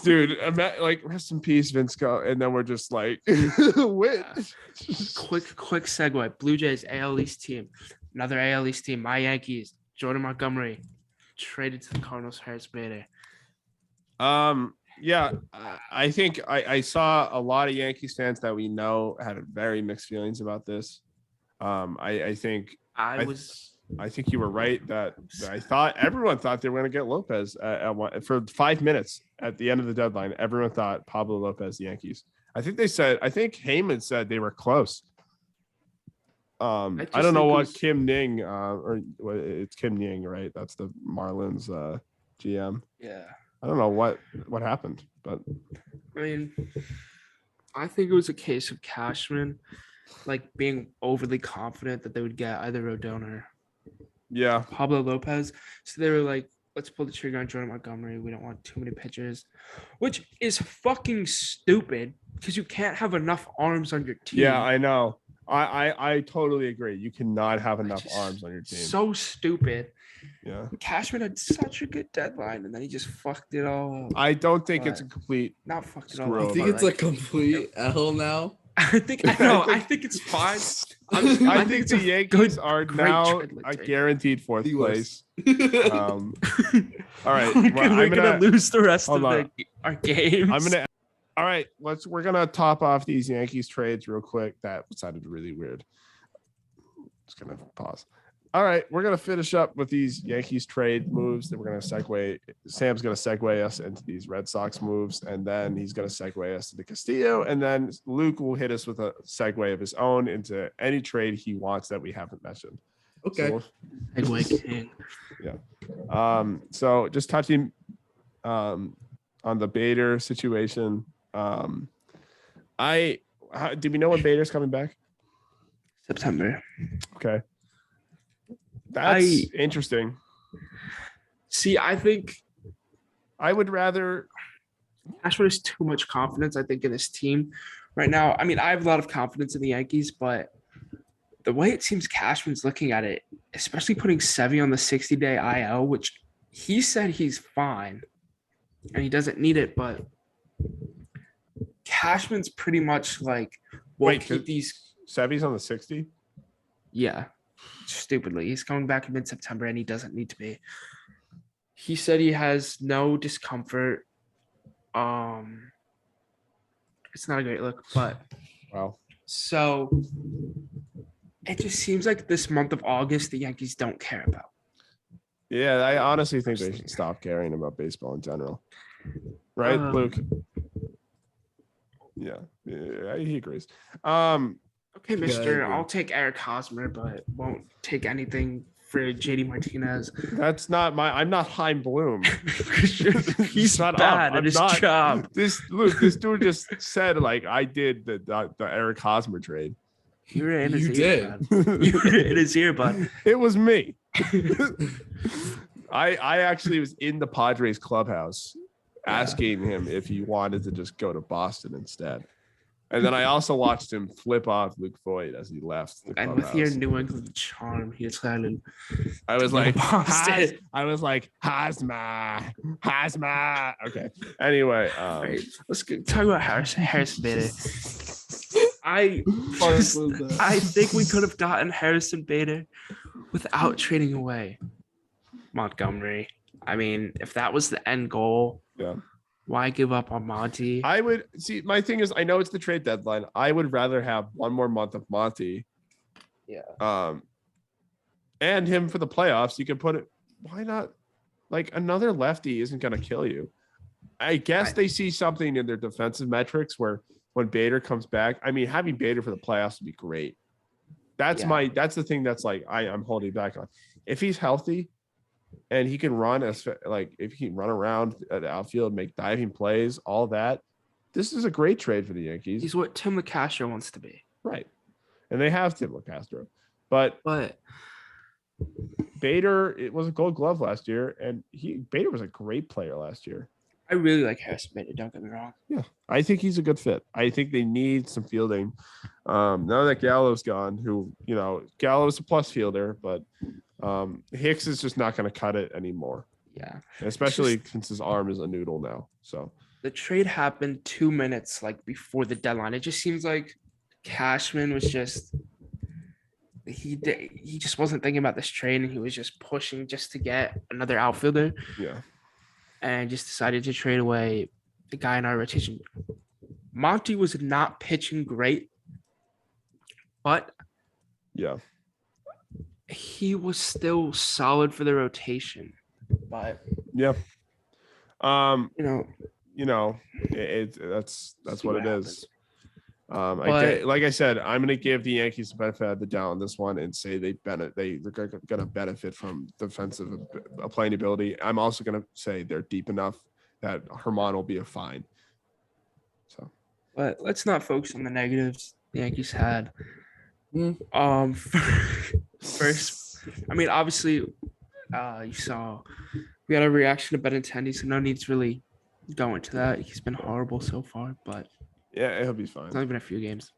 Dude, like rest in peace, Vince Scully, and then we're just like, win. Quick segue. Blue Jays AL East team, another AL East team. My Yankees, Jordan Montgomery, traded to the Cardinals. Harris Bader. Yeah, I think I saw a lot of Yankees fans that we know had very mixed feelings about this. I think you were right that everyone thought they were going to get Lopez for 5 minutes at the end of the deadline. Everyone thought Pablo Lopez, the Yankees. I think Heyman said they were close. I don't know what Kim Ning it's Kim Ning, right? That's the Marlins GM. Yeah. I don't know what happened, but I mean, I think it was a case of Cashman like being overly confident that they would get either Rodon or Pablo Lopez. So they were like, let's pull the trigger on Jordan Montgomery. We don't want too many pitchers, which is fucking stupid because you can't have enough arms on your team. Yeah, I know. I totally agree. You cannot have enough arms on your team. So stupid. Yeah. Cashman had such a good deadline, and then he just fucked it all up. I don't think it's a complete. Not fucked it screw all up. I think it's a complete L now. I think it's fine. I think the Yankees are now a guaranteed fourth place. All right, we're gonna lose the rest of our games. All right, we're gonna top off these Yankees trades real quick. That sounded really weird. Just gonna pause. All right, we're gonna finish up with these Yankees trade moves. Then we're gonna segue. Sam's gonna segue us into these Red Sox moves, and then he's gonna segue us to the Castillo, and then Luke will hit us with a segue of his own into any trade he wants that we haven't mentioned. Okay. Segue king. Yeah. So just touching on the Bader situation. Do we know when Bader's coming back? September. Okay. That's interesting. See, I think I would rather Cashman has too much confidence, I think, in his team right now. I mean, I have a lot of confidence in the Yankees, but the way it seems Cashman's looking at it, especially putting Sevy on the 60-day IL, which he said he's fine and he doesn't need it, but Cashman's pretty much like, we'll keep these. Sevy's on the 60? Yeah, stupidly. He's coming back in mid-September and he doesn't need to be. He said he has no discomfort. It's not a great look, but wow. So it just seems like this month of August the Yankees don't care about. Yeah, I honestly think they should stop caring about baseball in general. Right, Luke? Yeah, he agrees. Okay, Mister, yeah, I'll take Eric Hosmer, but won't take anything for JD Martinez. That's not I'm not Heim Bloom. He's not bad at his job. This dude just said like I did the Eric Hosmer trade. You were in his ear, bud. You were in his ear, bud. It was me. I actually was in the Padres clubhouse asking him if he wanted to just go to Boston instead. And then I also watched him flip off Luke Voigt as he left. And with your New England charm, he decided. I was like, Hosmer. Okay. Anyway, right, let's talk about Harrison Bader. I think we could have gotten Harrison Bader without trading away Montgomery. I mean, if that was the end goal, yeah. Why give up on Monty? I would see. My thing is, I know it's the trade deadline. I would rather have one more month of Monty. Yeah. And him for the playoffs. You could put it. Why not? Like another lefty isn't going to kill you. I guess they see something in their defensive metrics where when Bader comes back, I mean, having Bader for the playoffs would be great. That's the thing that's like I'm holding back on. If he's healthy. And he can run if he can run around at the outfield, make diving plays, all that. This is a great trade for the Yankees. He's what Tim LeCastro wants to be. Right. And they have Tim LeCastro. But Bader, it was a Gold Glove last year, and Bader was a great player last year. I really like Harrison Bader, don't get me wrong. Yeah. I think he's a good fit. I think they need some fielding. Now that Gallo's gone, Gallo's a plus fielder, but Hicks is just not going to cut it anymore. Yeah. Especially since his arm is a noodle now. So the trade happened 2 minutes before the deadline. It just seems like Cashman was just he just wasn't thinking about this trade, and he was just pushing just to get another outfielder. Yeah. And just decided to trade away the guy in our rotation. Monty was not pitching great, but yeah. He was still solid for the rotation, but yeah, that's what it is. Like I said, I'm going to give the Yankees the benefit of the doubt on this one and say they're going to benefit from defensive playing ability. I'm also going to say they're deep enough that Herman will be a fine. So, but let's not focus on the negatives the Yankees had. First, I mean, obviously, you saw we had a reaction to Benintendi, so no need to really go into that. He's been horrible so far, but yeah, he'll be fine. It's only been a few games,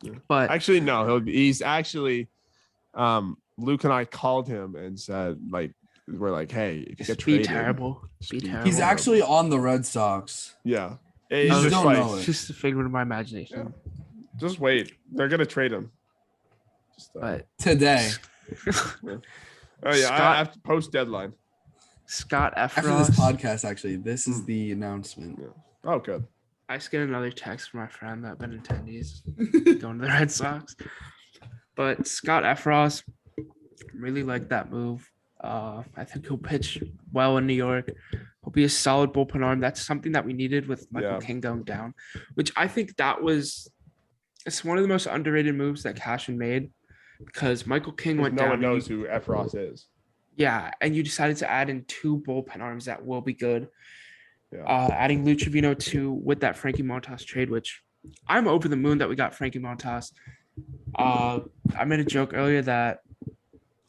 yeah. But actually, no, he's actually. Luke and I called him and said, we're like, hey, if you get traded, terrible. Be terrible. He's actually on the Red Sox. Yeah, it's just a figment of my imagination. Yeah. Just wait, they're gonna trade him. But today. Yeah. Oh yeah, I have to post deadline. Scott Efros. After this podcast, actually, this is the announcement. Yeah. Oh, good. I just get another text from my friend that Benintendi's going to the Red Sox. But Scott Efros, really like that move. I think he'll pitch well in New York. He'll be a solid bullpen arm. That's something that we needed with Michael King going down, which I think it's one of the most underrated moves that Cashman made. Because Michael King went down. No one knows who Efros is. Yeah, and you decided to add in 2 bullpen arms that will be good. Yeah. Adding Lou Trevino with that Frankie Montas trade, which I'm over the moon that we got Frankie Montas. I made a joke earlier that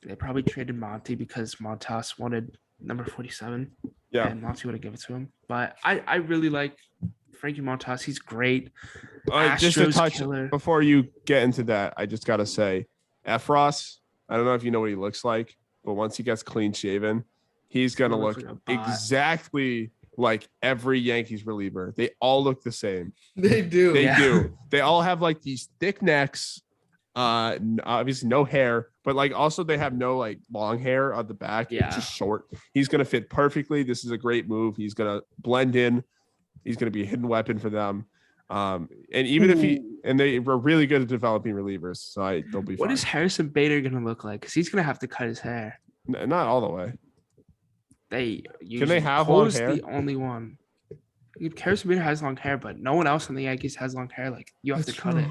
they probably traded Monty because Montas wanted number 47. Yeah. And Monty would have given it to him. But I really like Frankie Montas. He's great. Just a Astros touch killer. before you get into that, I just gotta say, Efros. I don't know if you know what he looks like, but once he gets clean shaven, he's gonna look like a bot. exactly like every Yankees reliever. They all look the same. They do. They do. They all have like these thick necks. Obviously no hair, but like also they have no like long hair on the back. Yeah. It's just short. He's gonna fit perfectly. This is a great move. He's gonna blend in. He's gonna be a hidden weapon for them. And even if they were really good at developing relievers, so they'll be fine. What is Harrison Bader gonna look like? Because he's gonna have to cut his hair. Not all the way. Can they have long hair? The only one. Harrison Bader has long hair, but no one else in the Yankees has long hair. Like you have to cut it.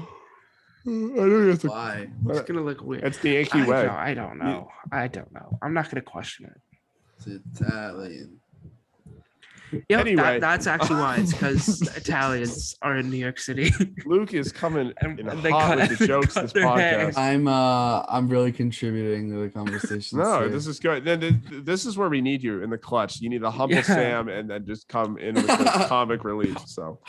I know you have to. Why? It's gonna look weird. It's the Yankee way. I don't know. I don't know. I'm not gonna question it. It's Italian. Yeah, Anyway. that's actually why. It's because Italians are in New York City. Luke is coming And in they hot cut- with the they jokes cut this their hair. podcast. I'm really contributing to the conversation. No, today. this is good. Then this is where we need you in the clutch. You need a humble Yeah. Sam and then just come in with the comic relief. So,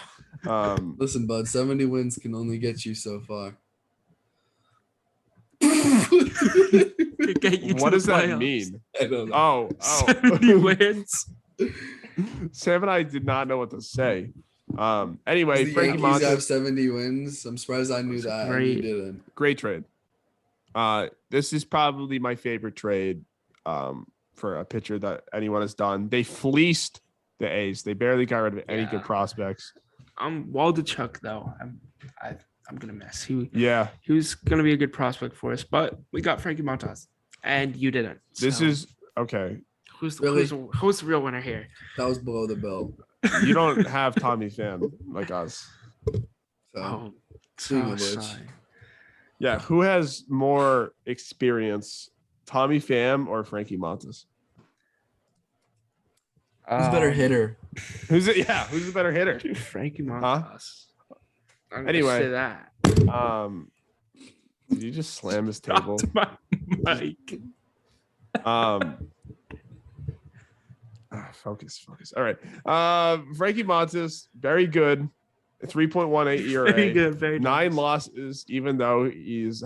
Listen, bud, 70 wins can only get you so far. To get you to what the does that playoffs. mean? I don't know. Oh, 70 wins. Sam and I did not know what to say. Anyway, The Frankie Yankees have Montas, 70 wins. I'm surprised I knew That's that. great. And you didn't. great trade. This is probably my favorite trade for a pitcher that anyone has done. They fleeced the A's. They barely got rid of any good Yeah. prospects. Waldichuk though. I'm gonna miss. He was gonna be a good prospect for us, but we got Frankie Montas, and you didn't. This So is okay. who's Really? who's the real winner here? That was below the belt. You don't have Tommy Pham like us. So Oh, speaking so of which. sorry. Yeah, who has more experience, Tommy Pham or Frankie Montas? who's a better hitter? Who's it? Yeah, who's the better hitter? Frankie Montas. I'm gonna Anyway. say that. Did you just slam his table? Dropped my mic. Focus. All right. Frankie Montas, very good. 3.18 ERA. Very good. Very 9 nice. losses, even though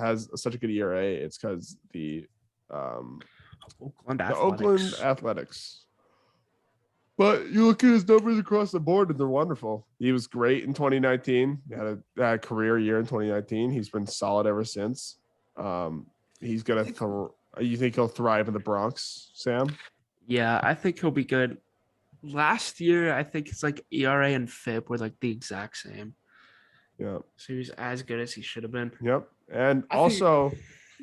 has such a good ERA. It's because the Oakland Oakland Athletics. Athletics. But you look at his numbers across the board, and they're wonderful. He was great in 2019. He had a career year in 2019. He's been solid ever since. He's gonna. You think he'll thrive in the Bronx, Sam? Yeah, I think he'll be good. Last year, I think it's like ERA and FIP were like the exact same. Yeah. So he was as good as he should have been. Yep. And I think- also,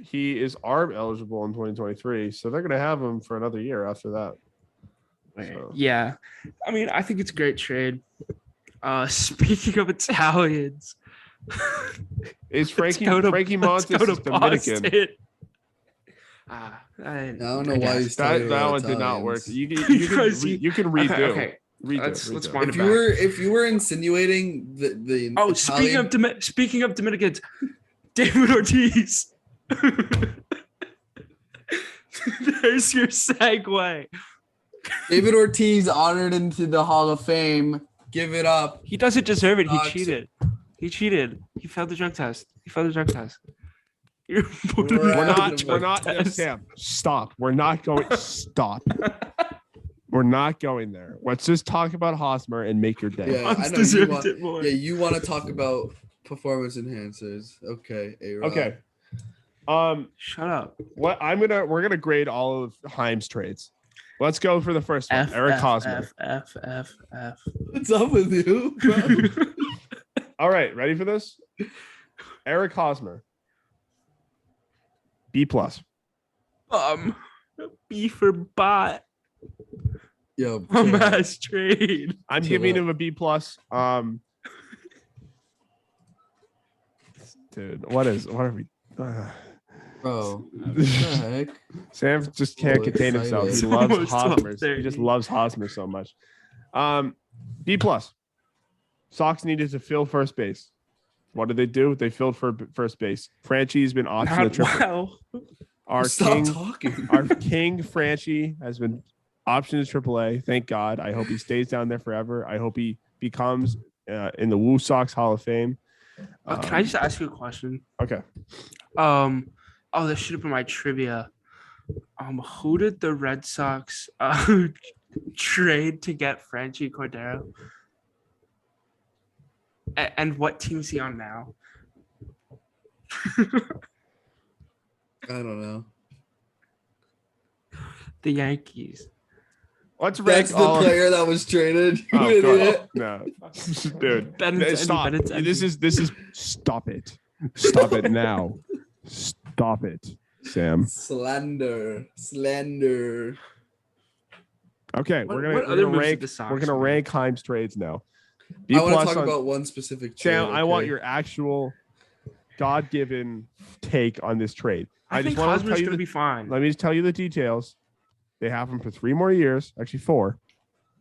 he is ARB eligible in 2023, so they're gonna have him for another year after that. So. Yeah. I mean, I think it's a great trade. Speaking of Italians, Is Frankie let's go to Montas is Dominican? Boston. I don't know why you started That with one did not work. Italians. You can redo. Okay. Redo. Let's redo. wind If it you back. were insinuating the Oh, Italian, speaking of Dominicans, David Ortiz. There's your segue. David Ortiz honored into the Hall of Fame. Give it up. He doesn't deserve it. He Sucks. cheated. He failed the drug test. You're We're not Sam. Stop. We're not going. Stop. We're not going there. Let's just talk about Hosmer and make your day. Yeah, I know you deserved want. it more. Yeah, you want to talk about performance enhancers. Okay, A-Rod. Okay. Shut up. We're gonna grade all of Heim's trades. Let's go for the first one. Eric Hosmer. F. What's up with you, bro? All right, ready for this? Eric Hosmer. B+. B for bot. Yo, Mass trade. I'm Chill giving out. him a B+. Dude, what are we? bro, what the heck? Sam just can't So contain himself. He excited. loves Almost Hosmer. 12:30. He just loves Hosmer so much. B+. Sox needed to fill first base. What did they do? They filled for first base. Franchi's been off to the Not triple. well. Our Stop king, talking. our king Franchi has been Option to AAA. Thank God. I hope he stays down there forever. I hope he becomes in the Woo Sox Hall of Fame. Can I just ask you a question? Okay. Oh, this should have been my trivia. Who did the Red Sox trade to get Franchi Cordero? And what team is he on now? I don't know. The Yankees. Let's rank That's the player that was traded. Oh, God. No, dude. Stop. Benintendi. This is. Stop it. Stop it now. Stop it, Sam. Slander. Okay, What we're other gonna moves did rank. the Sox We're gonna make? rank Heim's trades now. B I want to plus talk on about one specific trade. Sam. I want okay? your actual God-given take on this trade. I think just want to Hosmer's tell you gonna be fine. Let me just tell you the details. They have him for 3 more years, actually 4.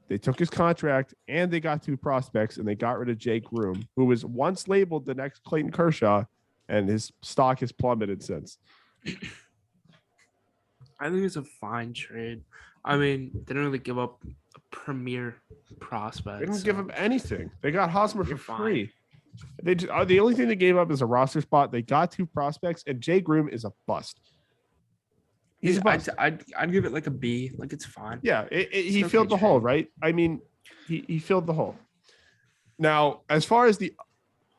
They took his contract and they got 2 prospects and they got rid of Jake Groom, who was once labeled the next Clayton Kershaw, and his stock has plummeted since. I think it's a fine trade. I mean, they don't really give up a premier prospect. They don't so give him anything. They got Hosmer for You're fine. free. They just, the only thing they gave up is a roster spot. They got 2 prospects, and Jay Groom is a bust. He's a bust. I'd give it like a B. Like it's fine. Yeah, he Still filled the can hole, trade. right? I mean, he filled the hole. Now, as far as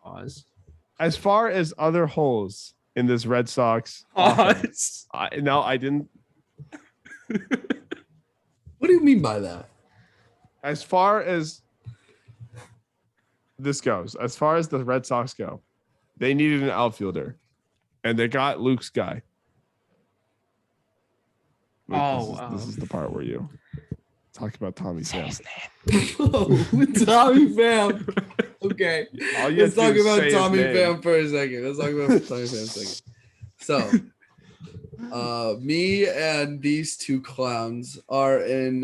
Pause. other holes in this Red Sox, Pause. I didn't. What do you mean by that? As far as this goes, as far as the Red Sox go, they needed an outfielder, and they got Luke's guy. Luke, this is the part where you talk about Tommy Say Pham. his name. Oh, Tommy Pham. Okay. All you Let's have to talk do is about say his Tommy name. Pham for a second. Let's talk about Tommy Pham for a second. So, me and these 2 clowns are in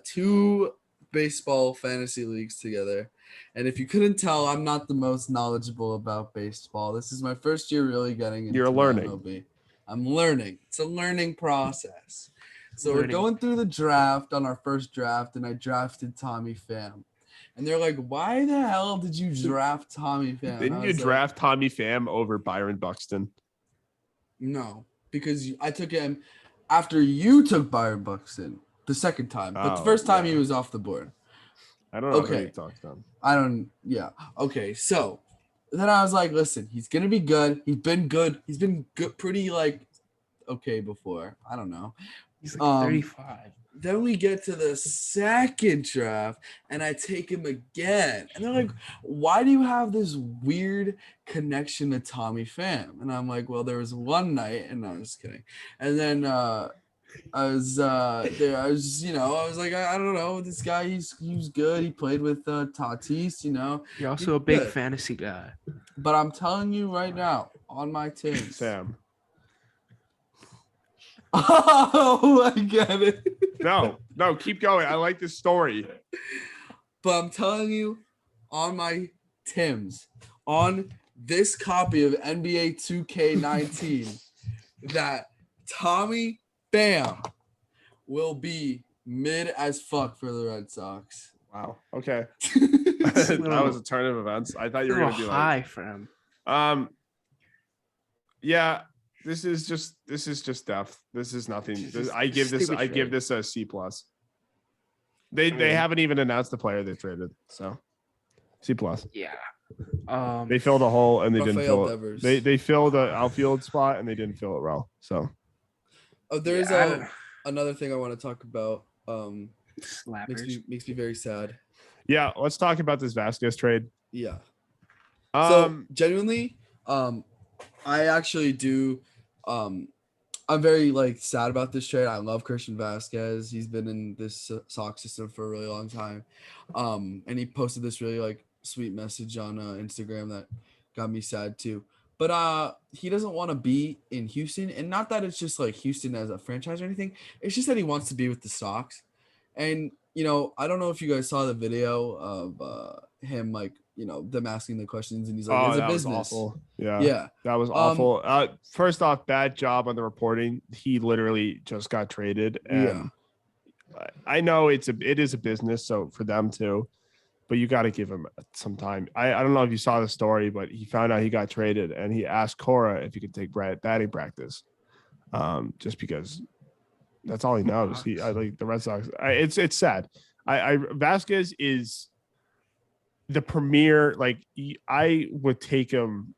2 baseball fantasy leagues together. And if you couldn't tell, I'm not the most knowledgeable about baseball. This is my first year really getting into You're learning. MLB. I'm learning. It's a learning process. So we're Learning. going through the draft on our first draft, and I drafted Tommy Pham. And they're like, why the hell did you draft Tommy Pham? Didn't you draft Tommy Pham over Byron Buxton? No, because I took him after you took Byron Buxton the second time. But the first time he was off the board. I don't know Okay. who you talked on. Yeah. Okay, so then I was like, listen, he's going to be good. He's been good. He's been good, pretty okay before. I don't know. He's like 35. Then we get to the second draft, and I take him again. And they're like, why do you have this weird connection to Tommy Pham? And I'm like, well, there was one night, and no, I'm just kidding. And then I was there. I was, I was like, I don't know, this guy, he was good. He played with Tatis, You're also a big fantasy guy. But I'm telling you right now, on my team, Sam. Oh, I get it. No, keep going. I like this story. But I'm telling you, on my Tims, on this copy of NBA 2K19, that Tommy Pham will be mid as fuck for the Red Sox. Wow. Okay. That was a turn of events. I thought you were A gonna be high like, for him. yeah. This is just depth. This is nothing. I give this a C plus. They haven't even announced the player they traded, so C plus. Yeah. They filled a hole and they didn't Rafael fill Devers. it. They filled an outfield spot and they didn't fill it well. So There's another thing I want to talk about. Slappers. Makes me very sad. yeah, let's talk about this Vasquez trade. Yeah. So genuinely, I actually do. I'm very sad about this trade. I love Christian Vasquez. He's been in this Sox system for a really long time. And he posted this really sweet message on Instagram that got me sad too. But he doesn't want to be in Houston, and not that it's just Houston as a franchise or anything. It's just that he wants to be with the Sox. And I don't know if you guys saw the video of him them asking the questions, and he's like, "It's a business." Was awful. Yeah. Yeah. That was awful. First off, bad job on the reporting. He literally just got traded, and I know it is a business, so for them too, but you got to give him some time. I don't know if you saw the story, but he found out he got traded, and he asked Cora if he could take batting practice, just because that's all he knows. I like the Red Sox. It's sad. Vasquez is the premier. Like I would take him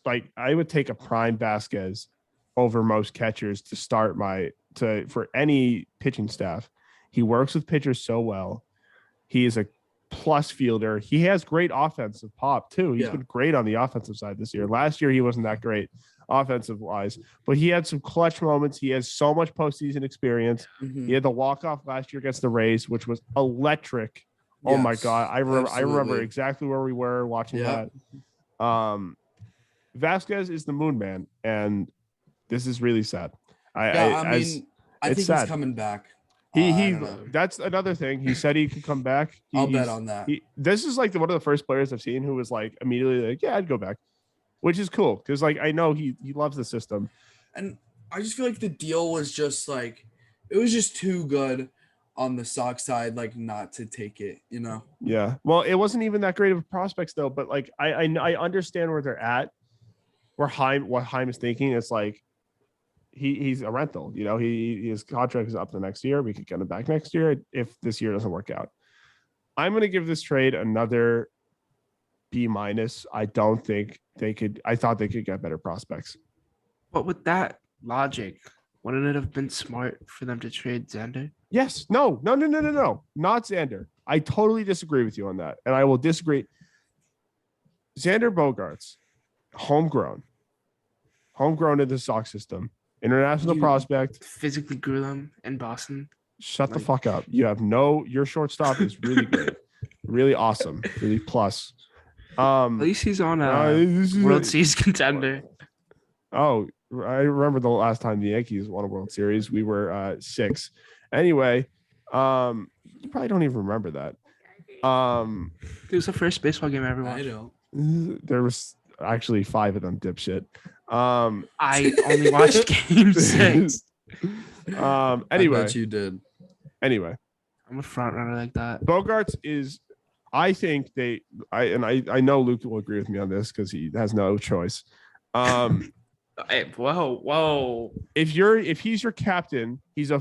I would take a prime Vasquez over most catchers to start for any pitching staff. He works with pitchers so well. He is a plus fielder. He has great offensive pop too. He's been great on the offensive side this year. Last year he wasn't that great offensive wise, but he had some clutch moments. He has so much postseason experience. He had the walk-off last year against the Rays, which was electric. Oh my God. I remember exactly where we were watching that. Vasquez is the moon man, and this is really sad. I think he's coming back. That's another thing. He said he could come back. I'll bet on that. This is like one of the first players I've seen who was like immediately like, yeah, I'd go back, which is cool because like I know he loves the system. And I just feel like the deal was just like it was just too good on the Sox side, like not to take it, you know? Yeah. Well, it wasn't even that great of prospects though, but like I understand where they're at, what Heim is thinking. It's like he's a rental, you know, his contract is up the next year. We could get him back next year if this year doesn't work out. I'm going to give this trade another B-. I don't think I thought they could get better prospects. But with that logic, wouldn't it have been smart for them to trade Xander? Yes. No, not Xander. I totally disagree with you on that. And I will disagree. Xander Bogaerts, homegrown in the Sox system. International prospect. Physically grew them in Boston. Shut the fuck up. Your shortstop is really great. Really awesome. Really plus. At least he's on a World Series contender. Oh, I remember the last time the Yankees won a World Series. We were 6. Anyway, you probably don't even remember that. It was the first baseball game I ever watched. I don't. There was actually 5 of them, dipshit. I only watched game 6. Anyway, I bet you did. Anyway, I'm a front runner like that. Bogaerts is. I think I know Luke will agree with me on this because he has no choice. Hey, whoa! If he's your captain, he's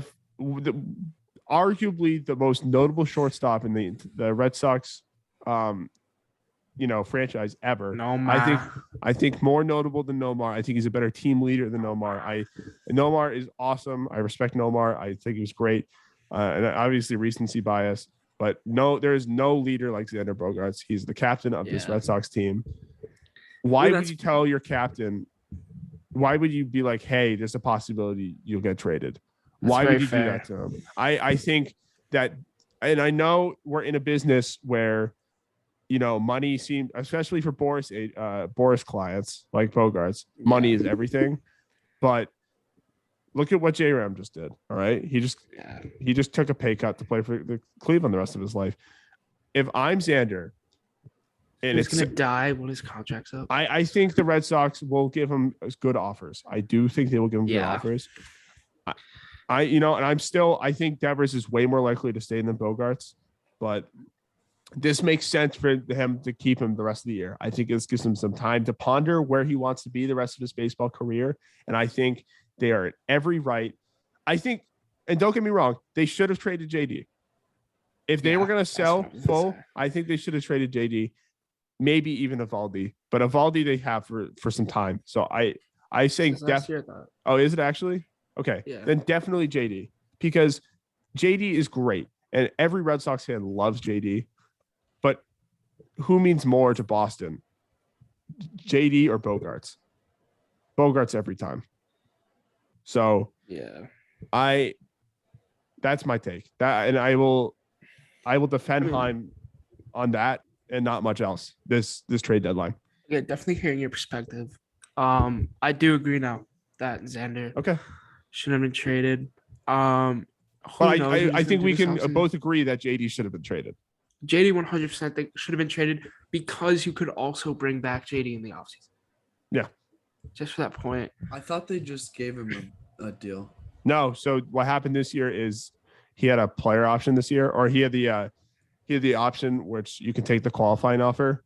arguably the most notable shortstop in the Red Sox. Franchise ever. Nomar. I think more notable than Nomar. I think he's a better team leader than Nomar. Nomar is awesome. I respect Nomar. I think he was great. And obviously recency bias, but there is no leader like Xander Bogaerts. He's the captain of this Red Sox team. Why would you tell your captain? Why would you be like, hey, there's a possibility you'll get traded? Why would you do that to him? I think that, and I know we're in a business where, money seems, especially for Boris clients like Bogaerts, money is everything. But look at what J-Ram just did. All right. He just took a pay cut to play for the Cleveland the rest of his life. If I'm Xander, and he's going to die when his contract's up. I think the Red Sox will give him good offers. I do think they will give him good offers. I think Devers is way more likely to stay than Bogaerts, but this makes sense for him to keep him the rest of the year. I think this gives him some time to ponder where he wants to be the rest of his baseball career. And I think they are at every right. I think, and don't get me wrong, they should have traded JD. If they were going to sell full, I think they should have traded JD, maybe even Evaldi. But Evaldi they have for some time. So I think oh, is it actually? Okay. Yeah. Then definitely JD, because JD is great. And every Red Sox fan loves JD. But who means more to Boston? JD or Bogaerts? Bogaerts every time. So that's my take. And I will defend Heim on that and not much else this trade deadline. Yeah, definitely hearing your perspective. I do agree now that Xander should have been traded. I think we can both agree that JD should have been traded. JD 100% should have been traded because you could also bring back JD in the offseason. Yeah. Just for that point. I thought they just gave him a deal. No. So what happened this year is he had a player option this year, or he had the option which you can take the qualifying offer,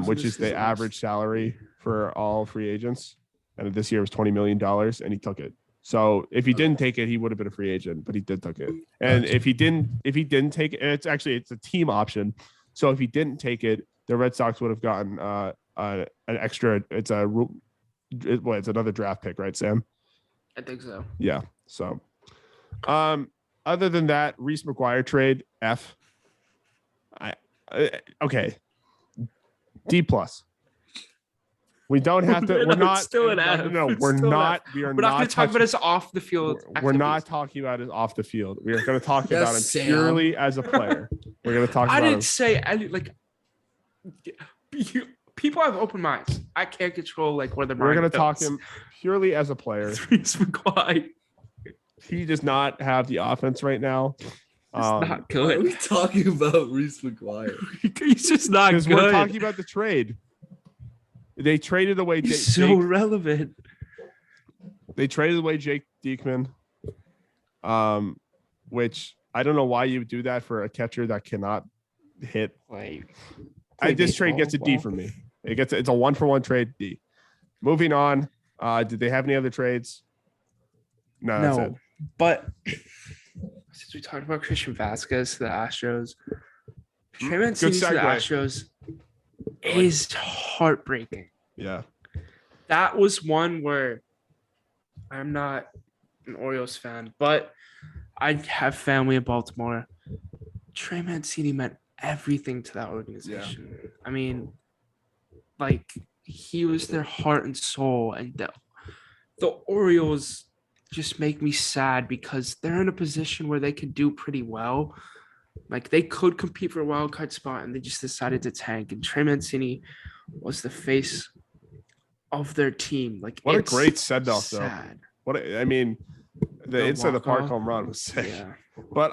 which is the average salary for all free agents. And this year was $20 million, and he took it. So if he didn't take it, he would have been a free agent, but he did took it. And if he didn't take it, it's a team option. So if he didn't take it, the Red Sox would have gotten an extra. It's another draft pick, right, Sam? I think so. Yeah. So, other than that, Reese McGuire trade F. Okay. D plus. We don't have to. We're not still an F. No, we're not. We are We're not going to talk about his his off the field. We're not talking about his off the field. We are going to talk about him Sam. purely as a player. We're going to talk I about didn't him. say any like. People have open minds. I can't control like where their mind We're going to talk goes. him purely as a player. Reese McGuire. He does not have the offense right now. It's not Why are good. we talking about Reese McGuire? He's just not Because good. we're talking about the trade. They traded away He's Jake. so relevant. They traded away Jake Diekman, which I don't know why you would do that for a catcher that cannot hit. Like, This trade gets a D for me. It's a 1-for-1 trade D. Moving on. Did they have any other trades? No, that's it. But since we talked about Christian Vasquez to the Astros, Trey Mancini to the segue. Astros is heartbreaking. Yeah. That was one where I'm not an Orioles fan, but I have family in Baltimore. Trey Mancini meant everything to that organization. Yeah. I mean, like, he was their heart and soul, and the Orioles just make me sad because they're in a position where they could do pretty well. Like, they could compete for a wild card spot, and they just decided to tank. And Trey Mancini was the face of their team. Like, what a great send-off, though. The inside the park home run was sick. Yeah. But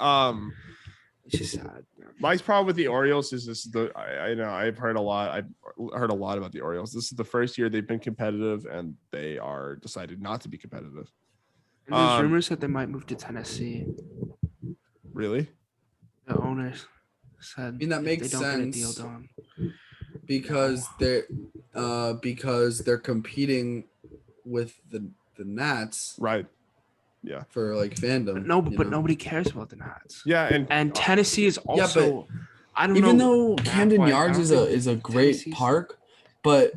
it's just sad. My problem with the Orioles is I know I've heard a lot about the Orioles. This is the first year they've been competitive, and they are decided not to be competitive. And there's rumors that they might move to Tennessee. Really? The owners said. I mean, that makes they don't sense. Get a deal done. Because they're competing with the Nats, right? Yeah, for like fandom. But nobody cares about the Nats. Yeah, and Tennessee is also. but I don't know. Even though Camden Yards is a great Tennessee's park, but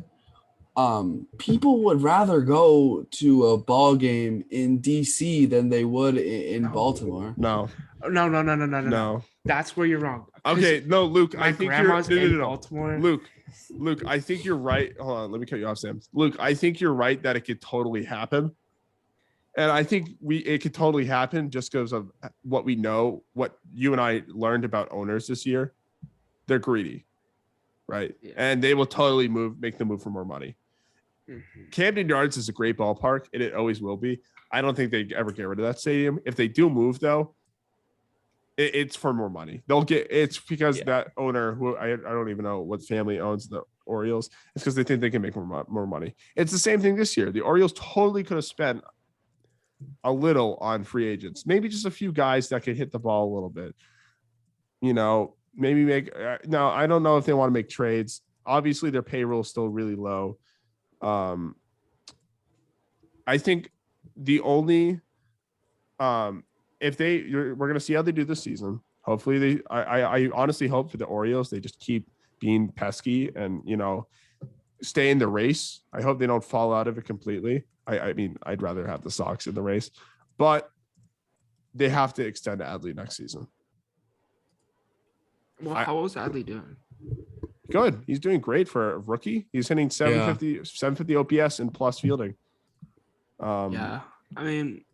people would rather go to a ball game in DC than they would in Baltimore. No. That's where you're wrong. Okay, no, Luke. My I think grandma's you're in Baltimore. Luke, I think you're right. Hold on, let me cut you off, Sam. Luke, I think you're right that it could totally happen, and I think it could totally happen just because of what we know, what you and I learned about owners this year. They're greedy, right? Yeah. And they will totally make the move for more money. Mm-hmm. Camden Yards is a great ballpark, and it always will be. I don't think they ever get rid of that stadium. If they do move, though, it's for more money. It's because that owner, who I don't even know what family owns the Orioles, it's because they think they can make more money. It's the same thing this year. The Orioles totally could have spent a little on free agents, maybe just a few guys that could hit the ball a little bit. Maybe make. Now, I don't know if they want to make trades. Obviously, their payroll is still really low. I think the only we're going to see how they do this season. Hopefully I honestly hope for the Orioles, they just keep being pesky and, stay in the race. I hope they don't fall out of it completely. I mean, I'd rather have the Sox in the race, but they have to extend Adley next season. Well, how was Adley doing? Good. He's doing great for a rookie. He's hitting 750 OPS and plus fielding. I mean,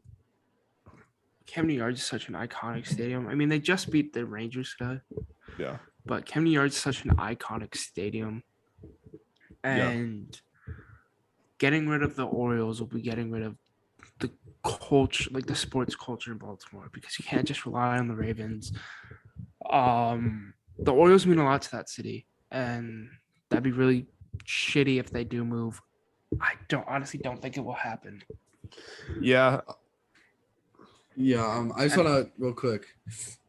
Camden Yards is such an iconic stadium. I mean, they just beat the Rangers today. Yeah. But Camden Yards is such an iconic stadium. And getting rid of the Orioles will be getting rid of the culture, like the sports culture in Baltimore, because you can't just rely on the Ravens. The Orioles mean a lot to that city, and that'd be really shitty if they do move. I honestly don't think it will happen. Yeah. Yeah. I just want to real quick.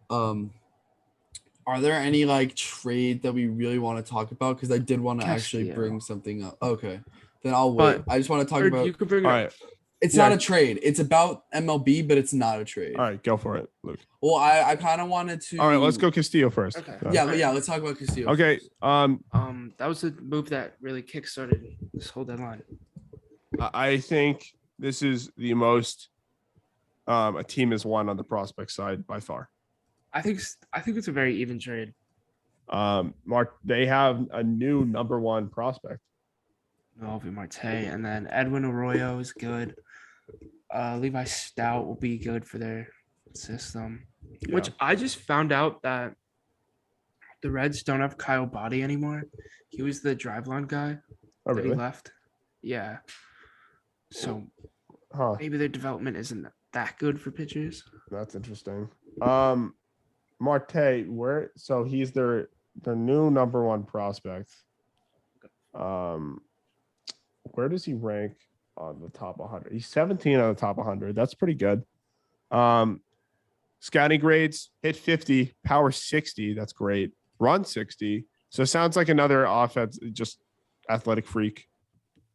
Are there any like trade that we really want to talk about? Because I did want to actually Castillo. bring something up. Okay, then I'll wait. But I just want to talk or about. you could bring All it. right. It's Yeah. not a trade. It's about MLB, but it's not a trade. All right. Go for it, Luke. Well, I kind of wanted to. All right. Let's go Castillo first. Okay. Yeah. Let's talk about Castillo. Okay. first. That was the move that really kickstarted this whole deadline. I think this is the most a team has won on the prospect side by far. I think it's a very even trade. Mark, they have a new number one prospect. Melvin Marte, and then Edwin Arroyo is good. Levi Stout will be good for their system. Yeah. Which I just found out that the Reds don't have Kyle Body anymore. He was the driveline guy Oh, that really? he left. Yeah. So Huh. maybe their development isn't that good for pitchers. That's interesting. Marte, where? So he's their new number one prospect. Where does he rank on the top 100? He's 17 on the top 100. That's pretty good. Scouting grades: hit 50, power 60. That's great. Run 60. So it sounds like another offense, just athletic freak.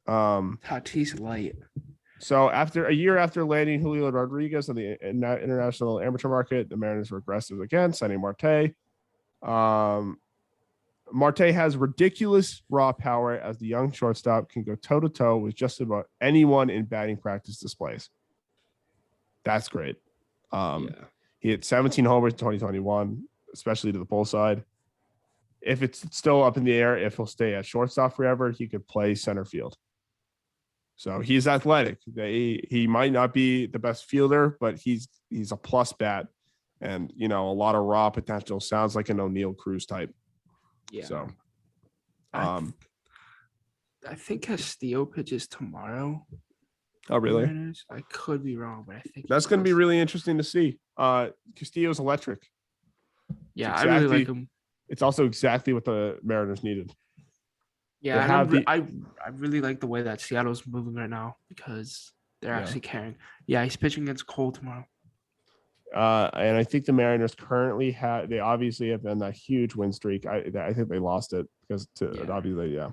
Tatis light. So after a year after landing Julio Rodriguez on the international amateur market, the Mariners were aggressive again, signing Marte. Marte has ridiculous raw power as the young shortstop can go toe-to-toe with just about anyone in batting practice displays. That's great. He hit 17 homers in 2021, especially to the pull side. If it's still up in the air, if he'll stay at shortstop forever, he could play center field. So he's athletic. He might not be the best fielder, but he's a plus bat, and a lot of raw potential. Sounds like an O'Neal Cruz type. Yeah. So, I think Castillo pitches tomorrow. oh really? Mariners. I could be wrong, but I think That's going to be really interesting to see. Castillo's electric. Yeah, I really like him. It's also exactly what the Mariners needed. Yeah, and I really like the way that Seattle's moving right now because they're actually caring. Yeah, he's pitching against Cole tomorrow. And I think the Mariners currently they obviously have been a huge win streak. I think they lost it because obviously, yeah.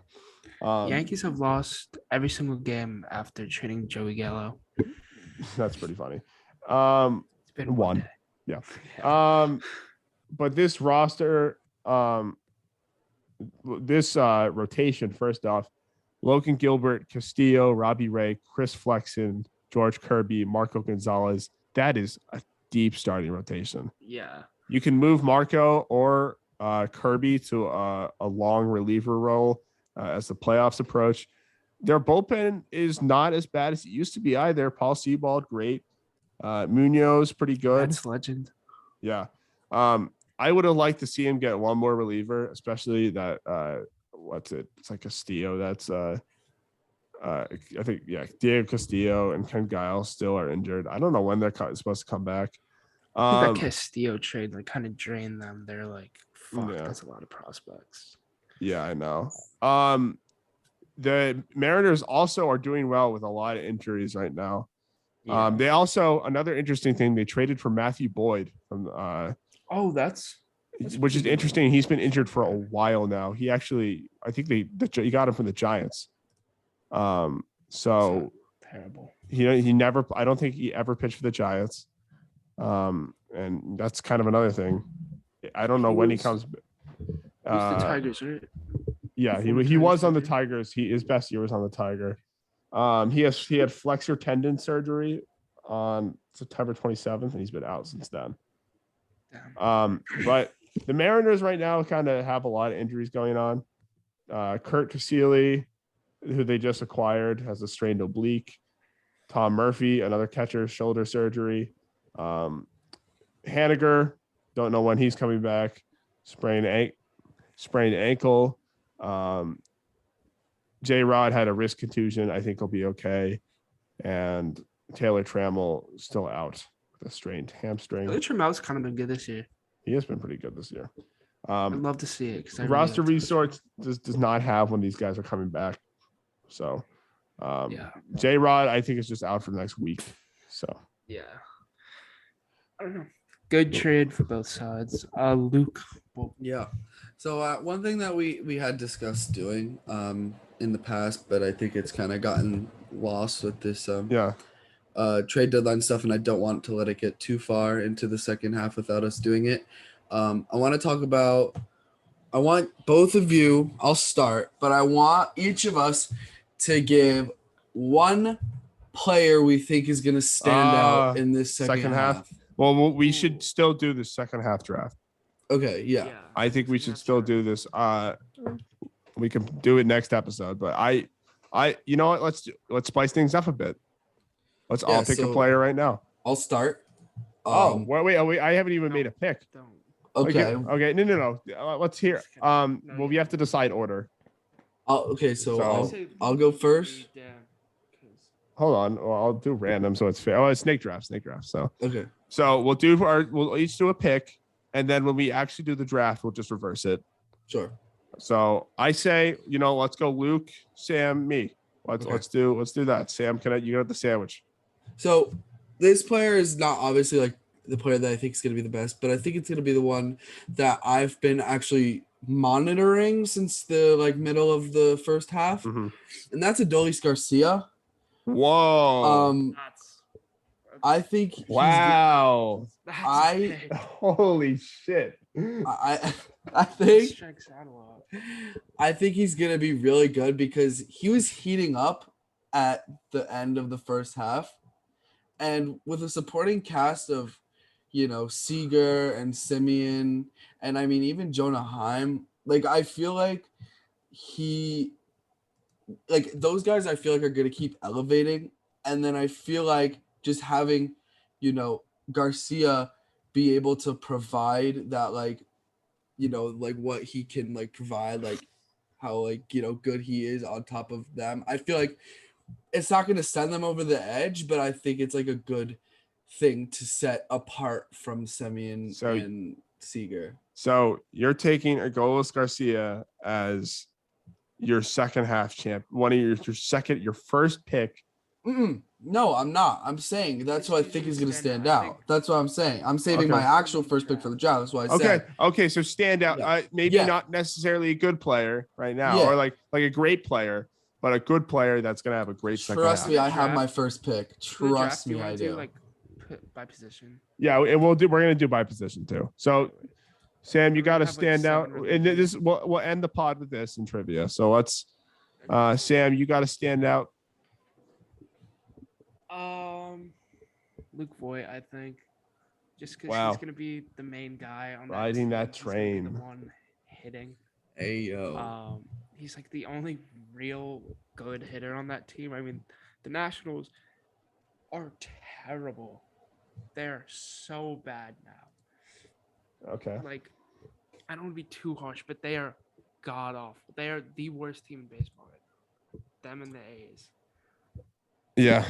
Yankees have lost every single game after trading Joey Gallo. That's pretty funny. It's been one day. Yeah. But this roster, this rotation, first off, Logan Gilbert, Castillo, Robbie Ray, Chris Flexen, George Kirby, Marco Gonzalez. That is a deep starting rotation. Yeah. You can move Marco or Kirby to a long reliever role as the playoffs approach. Their bullpen is not as bad as it used to be either. Paul Sebald, great. Munoz, pretty good. That's legend. Yeah. I would have liked to see him get one more reliever, especially that it's like Castillo. That's I think Diego Castillo and Ken Giles still are injured. I don't know when they're supposed to come back. I think that Castillo trade kind of drained them. They're like, fuck, that's a lot of prospects. Yeah, I know. The Mariners also are doing well with a lot of injuries right now. Yeah. They also, another interesting thing, they traded for Matthew Boyd from that's which is interesting. He's been injured for a while now. He actually, I think he got him from the Giants. So terrible. He never, I don't think he ever pitched for the Giants. And that's kind of another thing. I don't know when he comes. The Tigers, right? Yeah, he was on the Tigers. His best year was on the Tiger. He had flexor tendon surgery on September 27th, and he's been out since then. But the Mariners right now kind of have a lot of injuries going on. Kurt Casilli, who they just acquired, has a strained oblique. Tom Murphy, another catcher, shoulder surgery. Haniger, don't know when he's coming back. Sprained ankle. J-Rod had a wrist contusion. I think he'll be okay. And Taylor Trammell still out with a strained hamstring. Taylor Trammell's kind of been good this year. He has been pretty good this year. I'd love to see it. Roster resource does not have when these guys are coming back. So, J-Rod, I think, is just out for the next week. So, yeah. I don't know. Good trade for both sides. Luke. Well, Yeah. So one thing that we had discussed doing in the past, but I think it's kind of gotten lost with this Yeah. trade deadline stuff, and I don't want to let it get too far into the second half without us doing it. I want to talk about. I want both of you. I'll start, but I want each of us to give one player we think is going to stand out in this second half. Well, we should still do the second half draft. Okay, yeah. I think we should still do this. We can do it next episode, but you know what? Let's spice things up a bit. Let's all pick a player right now. I'll start. Wait, I haven't even made a pick. Okay. Okay. No. Let's hear. Well, we have to decide order. Okay, so I'll go first. Hold on. Well, I'll do random so it's fair. Oh, it's snake draft. So Okay. So we'll each do a pick, and then when we actually do the draft, we'll just reverse it. Sure. So I say, let's go Luke, Sam, me. Let's do that. Sam, you got the sandwich? So this player is not obviously like the player that I think is going to be the best, but I think it's going to be the one that I've been actually monitoring since the middle of the first half, and that's Adolis Garcia. Whoa. I think. Wow. Holy shit. I think he's gonna be really good because he was heating up at the end of the first half, and with a supporting cast of, Seager and Simeon, and I mean even Jonah Heim, I feel like those guys I feel like are gonna keep elevating, and then I feel like just having, Garcia be able to provide that what he can provide, how good he is on top of them. I feel like it's not going to send them over the edge, but I think it's a good thing to set apart from Simeon and Seager. So you're taking Adolis Garcia as your second half champ, one of your first pick. No, I'm not. I'm saying that's what I think is going to stand out. That's what I'm saying. I'm saving my actual first pick for the draft. That's why I said. Okay. So stand out. Yeah. Maybe not necessarily a good player right now, or like a great player, but a good player that's going to have a great second half. Trust me, I have my first pick. Trust me, I do. By position. Yeah, and we're going to do by position too. So, Sam, you got to stand out, and this we'll end the pod with this in trivia. So let's, Sam, you got to stand out. Luke Voigt, I think, just because he's gonna be the main guy on riding that train. The one hitting. Hey yo. He's the only real good hitter on that team. I mean, the Nationals are terrible. They're so bad now. Okay. I don't want to be too harsh, but they are god awful. They are the worst team in baseball right now. Them and the A's. Yeah.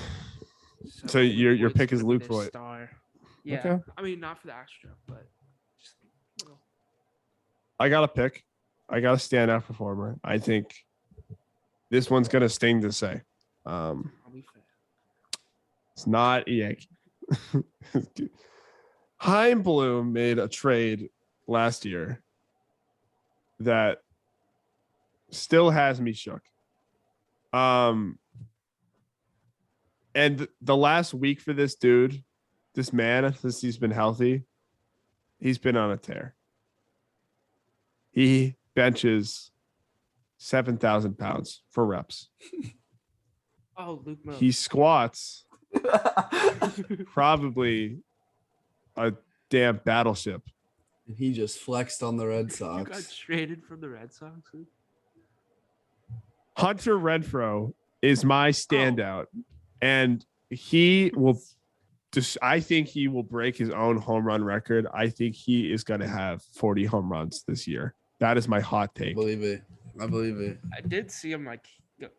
So your pick is Luke Voigt. Yeah. Okay. I mean, not for the Astro, but just I got a pick. I got a standout performer. I think this one's gonna sting to say. It's not a Yankee. Chaim Bloom made a trade last year that still has me shook. And the last week for this dude, this man, since he's been healthy, he's been on a tear. He benches 7,000 pounds for reps. Oh, Luke Mo. He squats probably a damn battleship. And he just flexed on the Red Sox. You got traded from the Red Sox? Hunter Renfroe is my standout. And he will I think he will break his own home run record. I think he is going to have 40 home runs this year. That is my hot take. I believe it. I did see him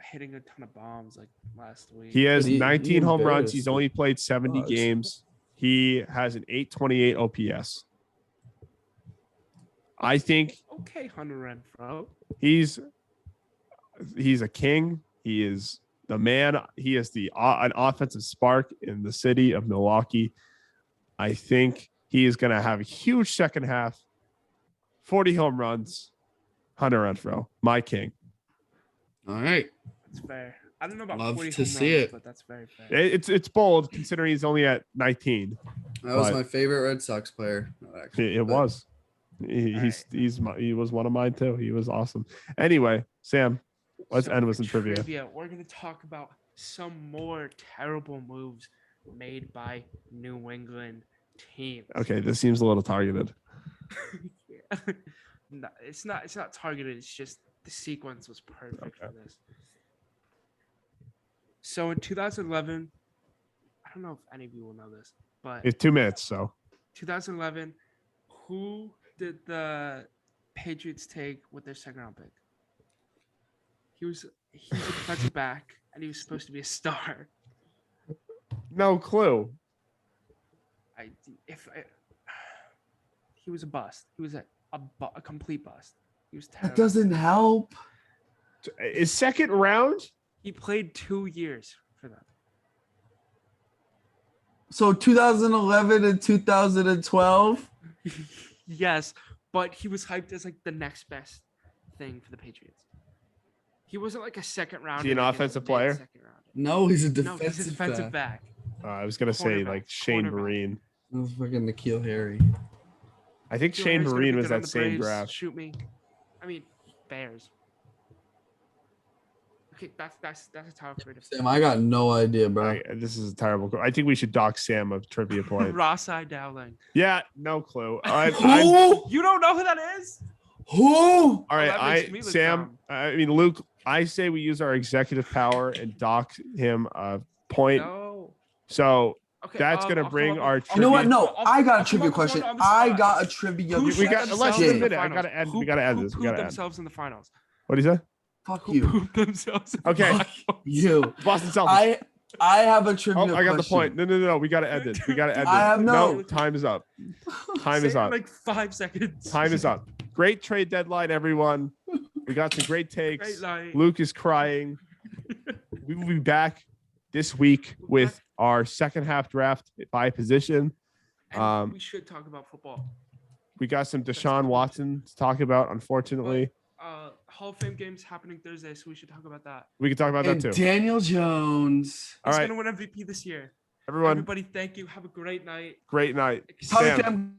hitting a ton of bombs last week. He has 19 home runs. He's only played 70 games. He has an 828 OPS. I think okay, Hunter Renfroe. He's a king. He is the man. He is an offensive spark in the city of Milwaukee. I think he is going to have a huge second half. 40 home runs. Hunter Renfroe, my king. All right. That's fair. I don't know about Love 40 to home see runs, it. but that's very fair. It's bold considering he's only at 19. That was But- my favorite Red Sox player. Not actually, It but- was. He was one of mine too. He was awesome. Anyway, Sam, let's end with some trivia. We're going to talk about some more terrible moves made by New England teams. Okay, this seems a little targeted. Yeah. No, it's not targeted. It's just the sequence was perfect for this. So in 2011, I don't know if any of you will know this, but It's 2 minutes, so 2011, who did the Patriots take with their second round pick? He's a defensive back, and he was supposed to be a star. no clue. He was a bust. He was a complete bust. He was That terrible. doesn't help. Is second round? He played 2 years for them. So 2011 and 2012. Yes, but he was hyped as like the next best thing for the Patriots. He wasn't like a second round. Is he an offensive player? No, he's a No, defensive, he's a defensive back. I was gonna say like Shane Cornerback. Vereen. That was fucking Nikhil Harry. I think Joe Shane Harris gonna be Vereen was good on that the same Braves. draft. Shoot me. I mean, Bears. Okay, that's a tough for Sam, I got no idea, bro. This is a terrible. I think we should dock Sam a trivia point. Ross-eye Dowling. Yeah, no clue. Who? You don't know who that is? Who? All right, that makes me look Sam. dumb. I mean, Luke. I say we use our executive power and dock him a point. No. So Okay, that's gonna I'll bring come up our. with- You know what? trivia- No, I'll- I got a I'll trivia come up with question. one on the I spot. got a trivia. Who We shit got less themselves than a in the minute. I finals? gotta end. Who- We gotta end who this. We pooped gotta end. themselves in the finals. What do you say? Fuck Who you. pooped themselves in the Okay. finals? You. Boston Celtics. I have a trivia. Oh, I got the question. point. No. We gotta end it. We gotta end it. I have no- Time is up. Time Say is it in up. like 5 seconds. Time is up. Great trade deadline, everyone. We got some great takes. Great night. Luke is crying. We will be back this week with our second half draft by position. And we should talk about football. We got some Deshaun Watson to talk about, unfortunately. Hall of Fame games happening Thursday, so we should talk about that. We can talk about that And too. Daniel Jones. All He's right, gonna win MVP this year. everyone, Everybody, thank you. Have a great night. great night. Tommy Sam. Sam